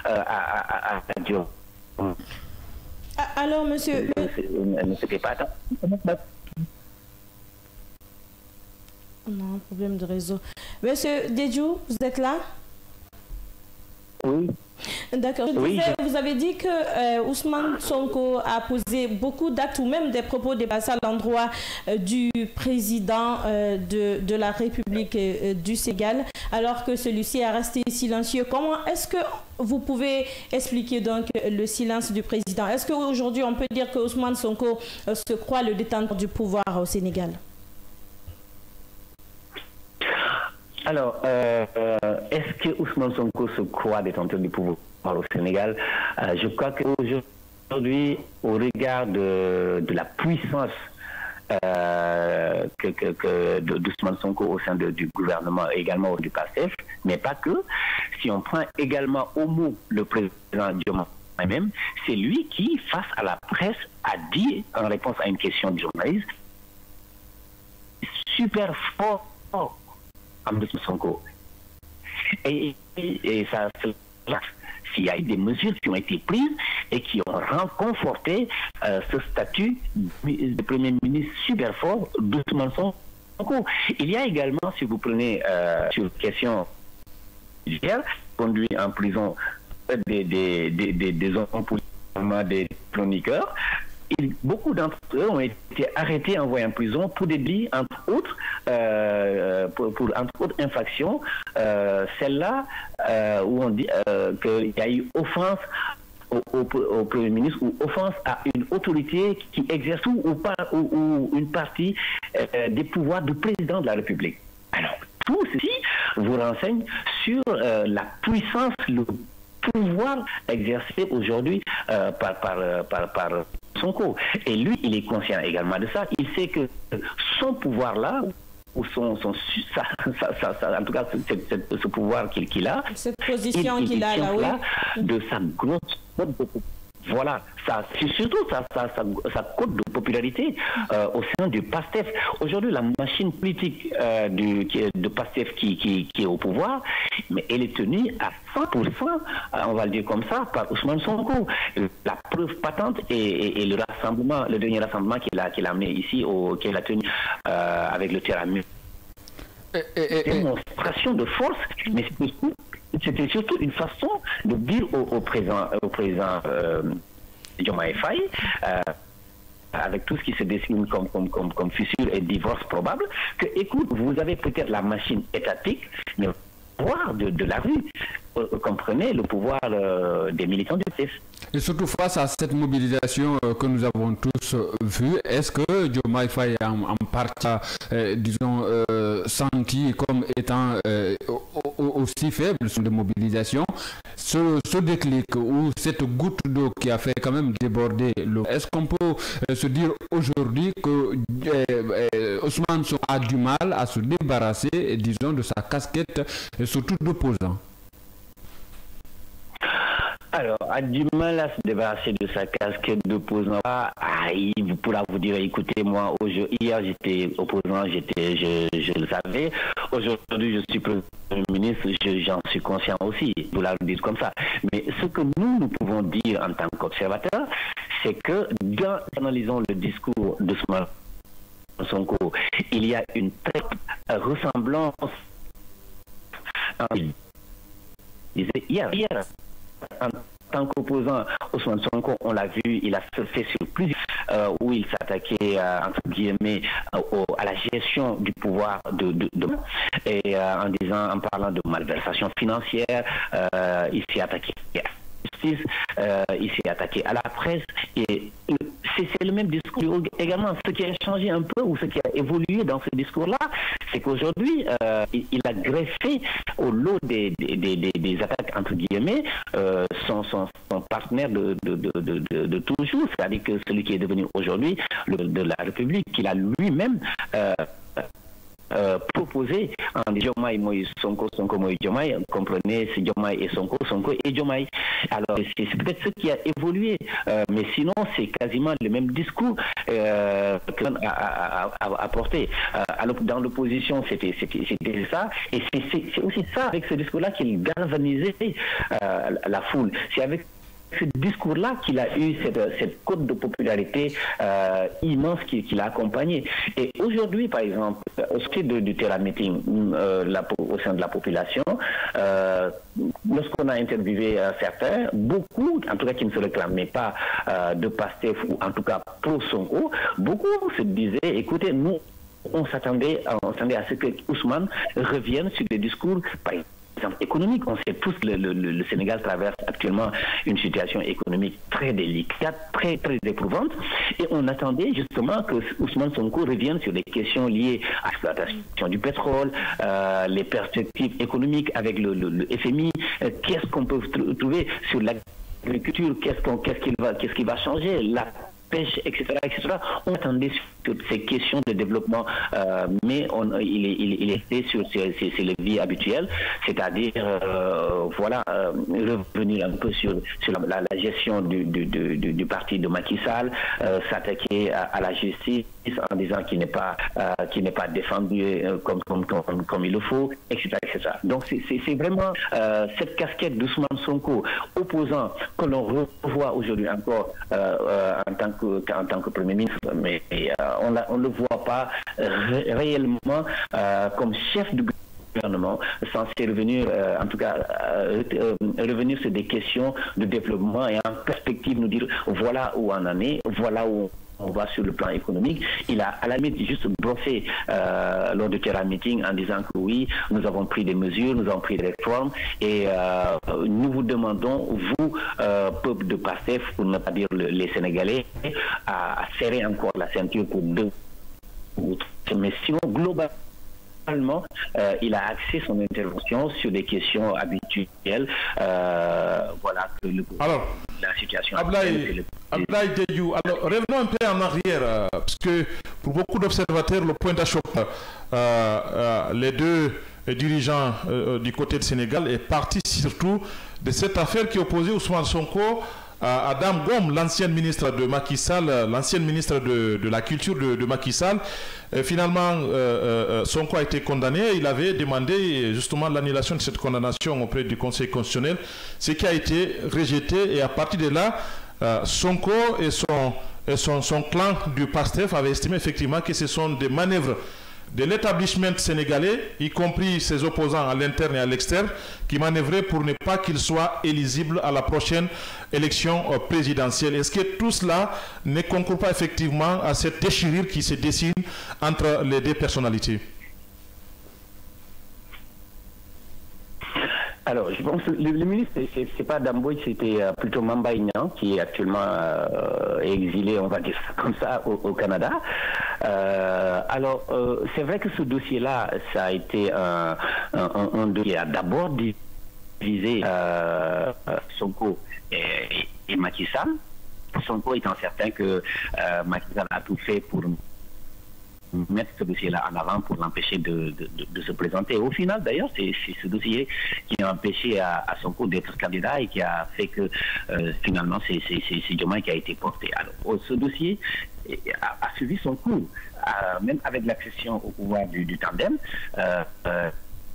à Diomaye. Alors, monsieur... Ne c'était pas attends. On a un problème de réseau. Monsieur Dedjou, vous êtes là? Oui. D'accord. Oui, vous avez dit que Ousmane Sonko a posé beaucoup d'actes ou même des propos dépassés à l'endroit du président de la République du Sénégal, alors que celui-ci est resté silencieux. Comment est-ce que vous pouvez expliquer donc le silence du président? Est-ce qu'aujourd'hui on peut dire que Ousmane Sonko se croit le détenteur du pouvoir au Sénégal? Alors, est-ce que Ousmane Sonko se croit détenteur du pouvoir au Sénégal? Je crois qu'aujourd'hui, au regard de la puissance d'Ousmane Sonko au sein du gouvernement, également du PASTEF, mais pas que, si on prend également au mot le président Diomaye même, c'est lui qui, face à la presse, a dit, en réponse à une question du journaliste, super fort Sonko. Et ça, s'il y a eu des mesures qui ont été prises et qui ont conforté ce statut de Premier ministre super fort d'Ousmane Sonko. Il y a également, si vous prenez sur question judiciaire, conduit en prison des hommes politiques, des chroniqueurs. Beaucoup d'entre eux ont été arrêtés, envoyés en prison pour des délits, entre autres, pour entre autres infractions. Celle-là où on dit qu'il y a eu offense au Premier ministre ou offense à une autorité qui exerce ou une partie des pouvoirs du président de la République. Alors, tout ceci vous renseigne sur la puissance, le pouvoir exercé aujourd'hui par Sonko. Et lui, il est conscient également de ça. Il sait que son pouvoir-là, ou en tout cas ce pouvoir qu'il a, cette position qu'il a là, oui, de sa grosse cote de, voilà, c'est surtout sa cote de popularité au sein du PASTEF. Aujourd'hui, la machine politique de PASTEF qui est au pouvoir, mais elle est tenue à 100%, on va le dire comme ça, par Ousmane Sonko. La preuve patente est le rassemblement, le dernier rassemblement qu'il a amené ici, qu'il a tenu avec le Terramu. Démonstration de force, mais c'était surtout une façon de dire au président Diomaye Faye, avec tout ce qui se dessine comme fissure et divorce probable, que écoute, vous avez peut-être la machine étatique, mais le pouvoir de la rue, comprenez le pouvoir des militants du PF. Et surtout face à cette mobilisation que nous avons tous vue, est-ce que Diomaye Faye en partie, disons, senti comme étant aussi faible de mobilisation, ce déclic ou cette goutte d'eau qui a fait quand même déborder l'eau, est-ce qu'on peut se dire aujourd'hui que Ousmane Sonko a du mal à se débarrasser, disons, de sa casquette, surtout d'opposant? Alors, a du mal à se débarrasser de sa casquette d'opposant. Il pourra vous dire, écoutez, moi, hier j'étais opposant, je le savais. Aujourd'hui, je suis Premier ministre, j'en suis conscient aussi. Vous la dites comme ça. Mais ce que nous pouvons dire en tant qu'observateurs, c'est que dans analysant le discours de Sonko, il y a une très ressemblance. Il disait hier, en tant qu'opposant, Ousmane Sonko, on l'a vu, il a fait sur plusieurs où il s'attaquait entre guillemets à la gestion du pouvoir et en parlant de malversation financière, il s'est attaqué à la justice, il s'est attaqué à la presse, et c'est le même discours également. Ce qui a changé un peu ou ce qui a évolué dans ce discours-là, c'est qu'aujourd'hui, il a greffé au lot des attaques, entre guillemets, son partenaire de toujours, c'est-à-dire que celui qui est devenu aujourd'hui de la République, qu'il a lui-même proposé en Diomaye Moïse Sonko, Sonko Moïse Diomaye, comprenez, c'est Diomaye et Sonko, Sonko et Diomaye. Alors c'est peut-être ce qui a évolué, mais sinon c'est quasiment le même discours qu'on a apporté. Alors dans l'opposition c'était ça, et c'est aussi ça, avec ce discours-là, qu'il galvanisait la foule. C'est avec ce discours-là qu'il a eu cette cote de popularité immense qui l'a accompagné. Et aujourd'hui, par exemple, au sein du Terra Meeting, au sein de la population, lorsqu'on a interviewé certains, beaucoup, en tout cas qui ne se réclamaient pas de PASTEF ou en tout cas pro-Sonko, beaucoup se disaient, écoutez, nous, on s'attendait à ce que Ousmane revienne sur des discours, par exemple, économique. On sait tous que le Sénégal traverse actuellement une situation économique très délicate, très très éprouvante, et on attendait justement que Ousmane Sonko revienne sur les questions liées à l'exploitation du pétrole, les perspectives économiques avec le FMI, qu'est-ce qu'on peut trouver sur l'agriculture, qu'est-ce qui va changer, la pêche, etc., etc. On attendait sur ces questions de développement, mais il était sur ses leviers habituels, c'est-à-dire revenir un peu sur la gestion du parti de Macky Sall, s'attaquer à la justice en disant qu'il n'est pas défendu comme il le faut, etc., etc. Donc c'est vraiment cette casquette d'Ousmane Sonko opposant que l'on revoit aujourd'hui encore en tant que Premier ministre, mais on ne le voit pas réellement comme chef du gouvernement, censé revenir, en tout cas, revenir sur des questions de développement et en perspective nous dire voilà où on en est, voilà où on voit sur le plan économique, il a à la limite juste brossé lors du Terra Meeting en disant que oui, nous avons pris des mesures, nous avons pris des réformes et nous vous demandons, vous, peuple de PASTEF, pour ne pas dire les Sénégalais, à serrer encore la ceinture pour 2 ou 3. Mais sinon, globalement, il a axé son intervention sur des questions habituelles. Voilà que la situation. Ablaye Diédhiou, alors revenons un peu en arrière, parce que pour beaucoup d'observateurs, le point d'achoppement, les deux dirigeants du côté du Sénégal est parti surtout de cette affaire qui opposait Ousmane Sonko à Dame Ngom, l'ancienne ministre de Macky Sall, l'ancienne ministre de la culture de Macky Sall. Finalement, Sonko a été condamné. Il avait demandé justement l'annulation de cette condamnation auprès du Conseil constitutionnel, ce qui a été rejeté. Et à partir de là, Sonko et son clan du PASTEF avaient estimé effectivement que ce sont des manœuvres de l'établissement sénégalais, y compris ses opposants à l'interne et à l'externe, qui manœuvraient pour ne pas qu'il soit éligible à la prochaine élection présidentielle. Est-ce que tout cela ne concourt pas effectivement à cette déchirure qui se dessine entre les deux personnalités? Alors, je pense que le ministre, c'est pas Damboy, c'était plutôt Mamba Ignan, qui est actuellement exilé, on va dire ça comme ça, au Canada. Alors, c'est vrai que ce dossier-là, ça a été un dossier qui a d'abord divisé Sonko et Macky Sall. Sonko étant certain que Macky Sall a tout fait pour mettre ce dossier-là en avant pour l'empêcher de se présenter. Au final, d'ailleurs, c'est ce dossier qui a empêché à Sonko d'être candidat et qui a fait que finalement, c'est Diomaye qui a été porté. Alors, ce dossier a suivi son cours, même avec l'accession au pouvoir du tandem.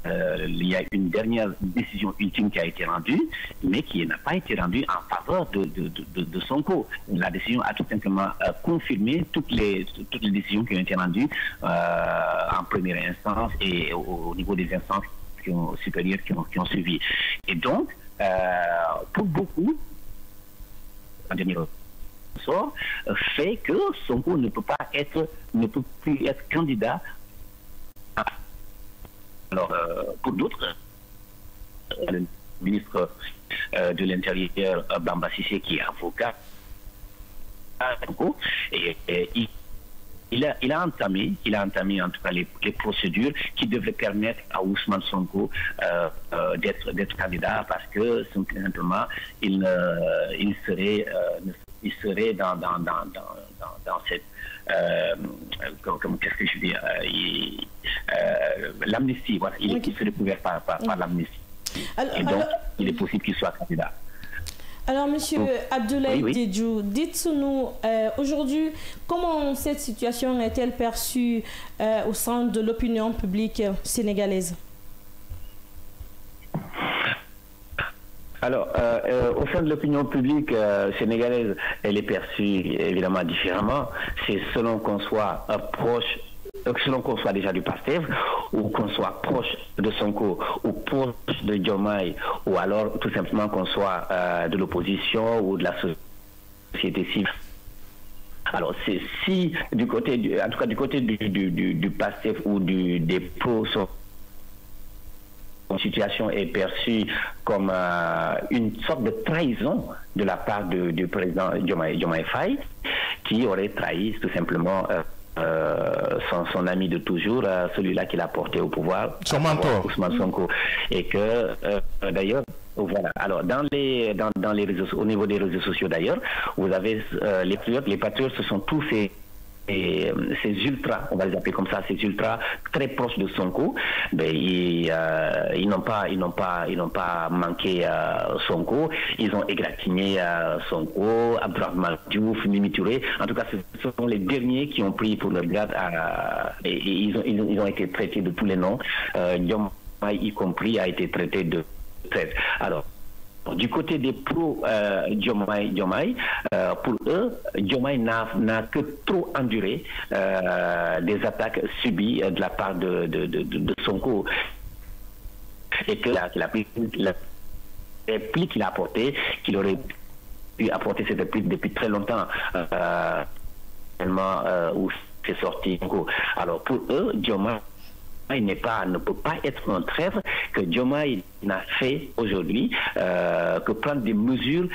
Il y a une dernière décision ultime qui a été rendue, mais qui n'a pas été rendue en faveur de Sonko. La décision a tout simplement confirmé toutes les décisions qui ont été rendues en première instance et au niveau des instances supérieures qui ont suivi. Et donc, pour beaucoup, en dernier sort, fait que Sonko ne peut plus être candidat. Alors, pour d'autres, le ministre de l'Intérieur, Bamba Cissé, qui est avocat, et il a entamé en tout cas les procédures qui devraient permettre à Ousmane Sonko d'être candidat, parce que simplement il serait dans cette qu'est-ce que je veux dire, l'amnistie, voilà, il serait couvert par l'amnistie. Et donc, il est possible qu'il soit candidat. Alors, monsieur Abdoulaye Diédhiou, dites-nous aujourd'hui, comment cette situation est-elle perçue au sein de l'opinion publique sénégalaise? Alors, au sein de l'opinion publique sénégalaise, elle est perçue évidemment différemment. C'est selon qu'on soit proche, selon qu'on soit déjà du PASTEF, ou qu'on soit proche de Sonko, ou proche de Diomaye, ou alors tout simplement qu'on soit de l'opposition ou de la société civile. Alors, si du côté, en tout cas du côté du PASTEF ou des pros, la situation est perçue comme une sorte de trahison de la part du président Diomaye Faye, qui aurait trahi tout simplement son ami de toujours, celui-là qui l'a porté au pouvoir, son mentor, Ousmane Sonko. Et que d'ailleurs, voilà. Alors dans les réseaux, au niveau des réseaux sociaux d'ailleurs, vous avez les patriotes se sont tous fait. Et ces ultras, on va les appeler comme ça, ces ultras très proches de Sonko, ils n'ont pas manqué Sonko. Ils ont égratigné Sonko, Abdourahmane Diouf, Mimi Touré. En tout cas, ce sont les derniers qui ont pris pour leur grade et ils ont été traités de tous les noms. Diomaye y compris a été traité de traite. Alors, du côté des pro-Diomaye, pour eux, Diomaye n'a que trop enduré des attaques subies de la part de Sonko. Et que la réplique qu'il a apportée, qu'il aurait pu apporter cette réplique depuis très longtemps, où c'est sorti. Alors pour eux, Diomaye ne peut pas être un traître, que Diomaye n'a fait aujourd'hui que prendre des mesures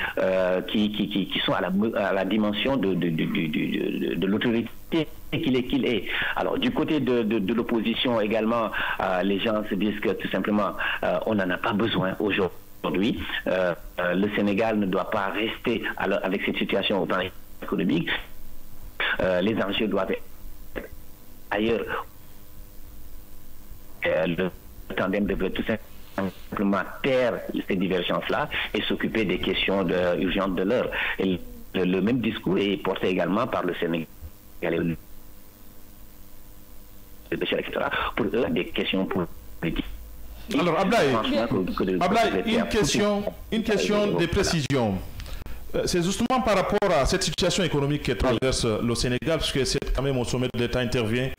qui sont à la dimension de l'autorité qu'il est. Alors du côté de l'opposition également, les gens se disent que tout simplement on n'en a pas besoin aujourd'hui. Le Sénégal ne doit pas rester avec cette situation au plan économique. Les enjeux doivent être ailleurs. Le tandem devrait tout simplement taire ces divergences-là et s'occuper des questions urgentes de l'heure. Et le même discours est porté également par le Sénégal, etc. Pour eux, des questions politiques. Alors, Ablaye, une question de précision. C'est justement par rapport à cette situation économique qui traverse le Sénégal, puisque c'est quand même au sommet de l'État intervient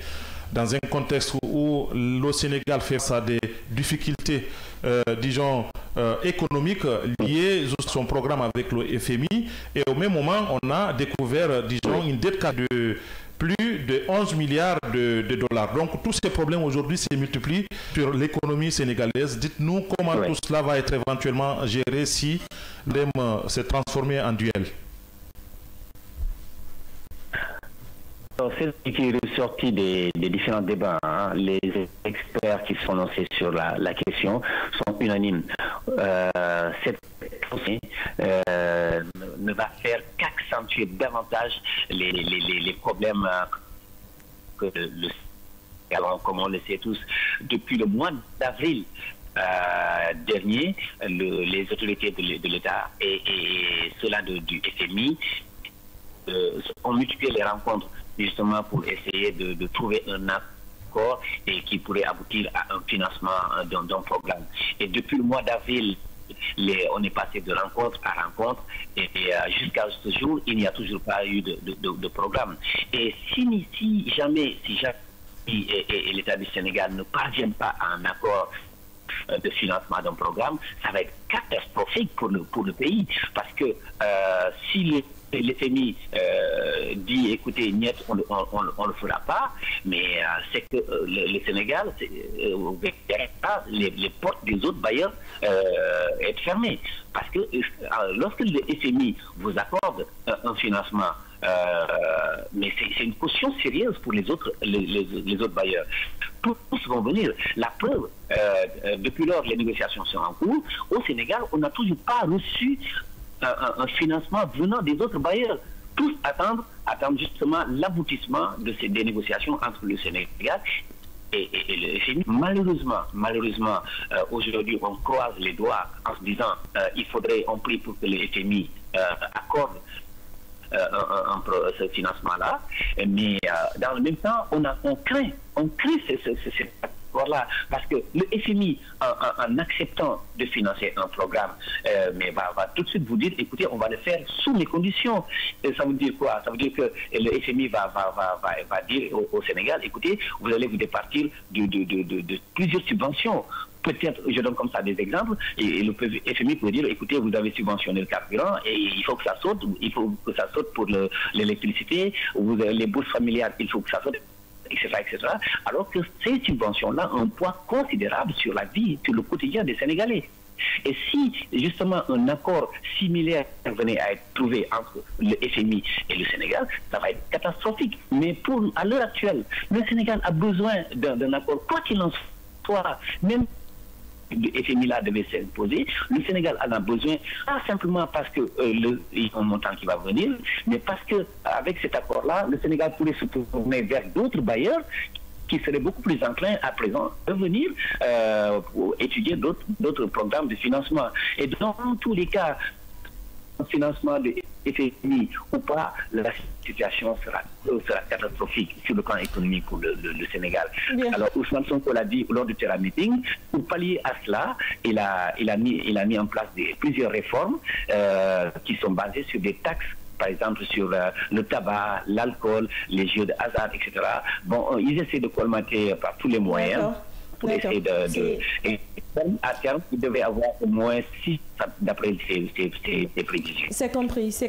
dans un contexte où le Sénégal fait face à des difficultés, disons, économiques liées à son programme avec le FMI. Et au même moment, on a découvert, disons, une dette de plus de 11 milliards de dollars. Donc, tous ces problèmes aujourd'hui se multiplient sur l'économie sénégalaise. Dites-nous comment tout cela va être éventuellement géré si l'EM s'est transformé en duel. C'est ce qui est ressorti des différents débats. Les experts qui sont lancés sur la question sont unanimes. Cette question ne va faire qu'accentuer davantage les problèmes que comme on le sait tous, depuis le mois d'avril dernier, les autorités de l'État et ceux-là du FMI ont multiplié les rencontres justement pour essayer de trouver un accord et qui pourrait aboutir à un financement d'un programme. Et depuis le mois d'avril, on est passé de rencontre à rencontre et jusqu'à ce jour, il n'y a toujours pas eu de programme. Et si jamais et l'État du Sénégal ne parviennent pas à un accord de financement d'un programme, ça va être catastrophique pour le pays, parce que si l'FMI dit écoutez, niet, on ne le fera pas, mais c'est que le Sénégal verra les portes des autres bailleurs être fermées. Parce que lorsque le FMI vous accorde un financement, mais c'est une caution sérieuse pour les autres bailleurs. Tous vont venir. La preuve, depuis lors, les négociations sont en cours. Au Sénégal, on n'a toujours pas reçu un financement venant des autres bailleurs. Tous attendent justement l'aboutissement des négociations entre le Sénégal et le FMI. Malheureusement, aujourd'hui, on croise les doigts en se disant on prie pour que le FMI accorde ce financement-là, mais dans le même temps, on craint cet accord-là, parce que le FMI, en acceptant de financer un programme, mais va tout de suite vous dire, écoutez, on va le faire sous les conditions. Et ça veut dire quoi? Ça veut dire que le FMI va dire au Sénégal, écoutez, vous allez vous départir de plusieurs subventions. Peut-être, je donne comme ça des exemples, et le FMI peut dire, écoutez, vous avez subventionné le carburant et il faut que ça saute, pour l'électricité, les bourses familiales, il faut que ça saute, etc. Alors que ces subventions-là ont un poids considérable sur la vie, sur le quotidien des Sénégalais. Et si justement un accord similaire venait à être trouvé entre le FMI et le Sénégal, ça va être catastrophique. Mais à l'heure actuelle, le Sénégal a besoin d'un accord, quoi qu'il en soit, même le FMI là devait s'imposer. Le Sénégal en a besoin, pas simplement parce que il y a un montant qui va venir, mais parce que avec cet accord-là, le Sénégal pourrait se tourner vers d'autres bailleurs qui seraient beaucoup plus enclins à présent de venir pour étudier d'autres programmes de financement. Et dans tous les cas, financement de FMI ou pas, la situation sera catastrophique sur le plan économique pour le Sénégal. Bien. Alors Ousmane Sonko l'a dit lors du Terra Meeting, pour pallier à cela, il a mis en place plusieurs réformes qui sont basées sur des taxes, par exemple sur le tabac, l'alcool, les jeux de hasard, etc. Bon, ils essaient de colmater par tous les moyens. pour essayer et à terme, il devait avoir au moins 6 d'après ses prévisions. C'est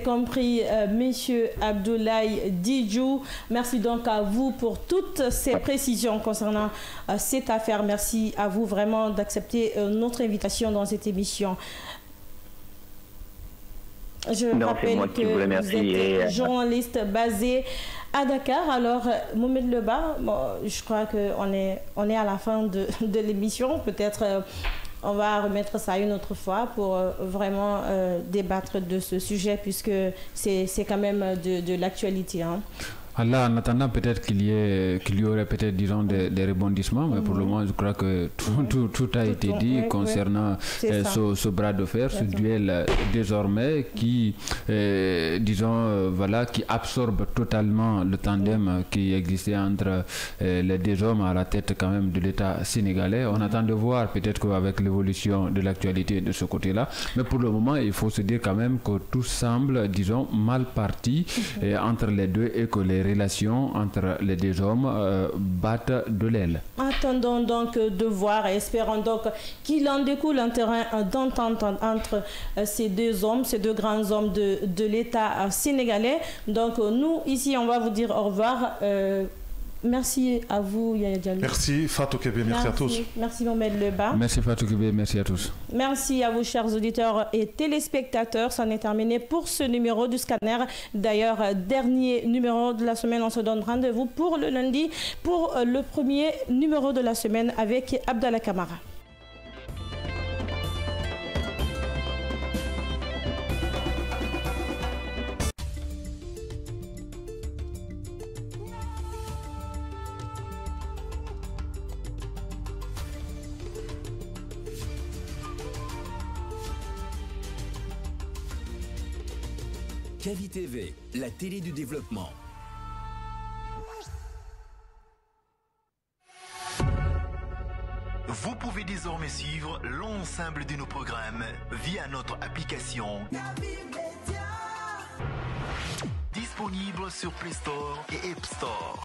compris, Monsieur Abdoulaye Didjou. Merci donc à vous pour toutes ces précisions concernant cette affaire. Merci à vous vraiment d'accepter notre invitation dans cette émission. Je rappelle que vous êtes journaliste basé à Dakar. Alors, Mohamed Leba, je crois qu'on est à la fin de l'émission. Peut-être on va remettre ça une autre fois pour vraiment débattre de ce sujet, puisque c'est quand même de l'actualité. Hein. Là, en attendant, peut-être qu'il y aurait peut-être, disons, des rebondissements, mais pour le moment, je crois que tout a été dit concernant ce bras de fer, ce duel désormais qui, disons, voilà, qui absorbe totalement le tandem qui existait entre les deux hommes à la tête quand même de l'État sénégalais. On attend de voir peut-être qu'avec l'évolution de l'actualité de ce côté-là, mais pour le moment, il faut se dire quand même que tout semble, disons, mal parti entre les deux et que les relations entre les deux hommes battent de l'aile. Attendons donc de voir et espérons donc qu'il en découle un terrain d'entente entre ces deux hommes, ces deux grands hommes de l'État sénégalais. Donc nous, ici, on va vous dire au revoir. Merci à vous, Yaya Diallo. Merci Fatou Kébé, merci à tous. Merci Mohamed Leba. Merci Fatou Kébé, merci à tous. Merci à vous, chers auditeurs et téléspectateurs. C'en est terminé pour ce numéro du Scanner. D'ailleurs, dernier numéro de la semaine. On se donne rendez-vous pour le lundi pour le premier numéro de la semaine avec Abdallah Kamara. Kavi TV, la télé du développement. Vous pouvez désormais suivre l'ensemble de nos programmes via notre application disponible sur Play Store et App Store.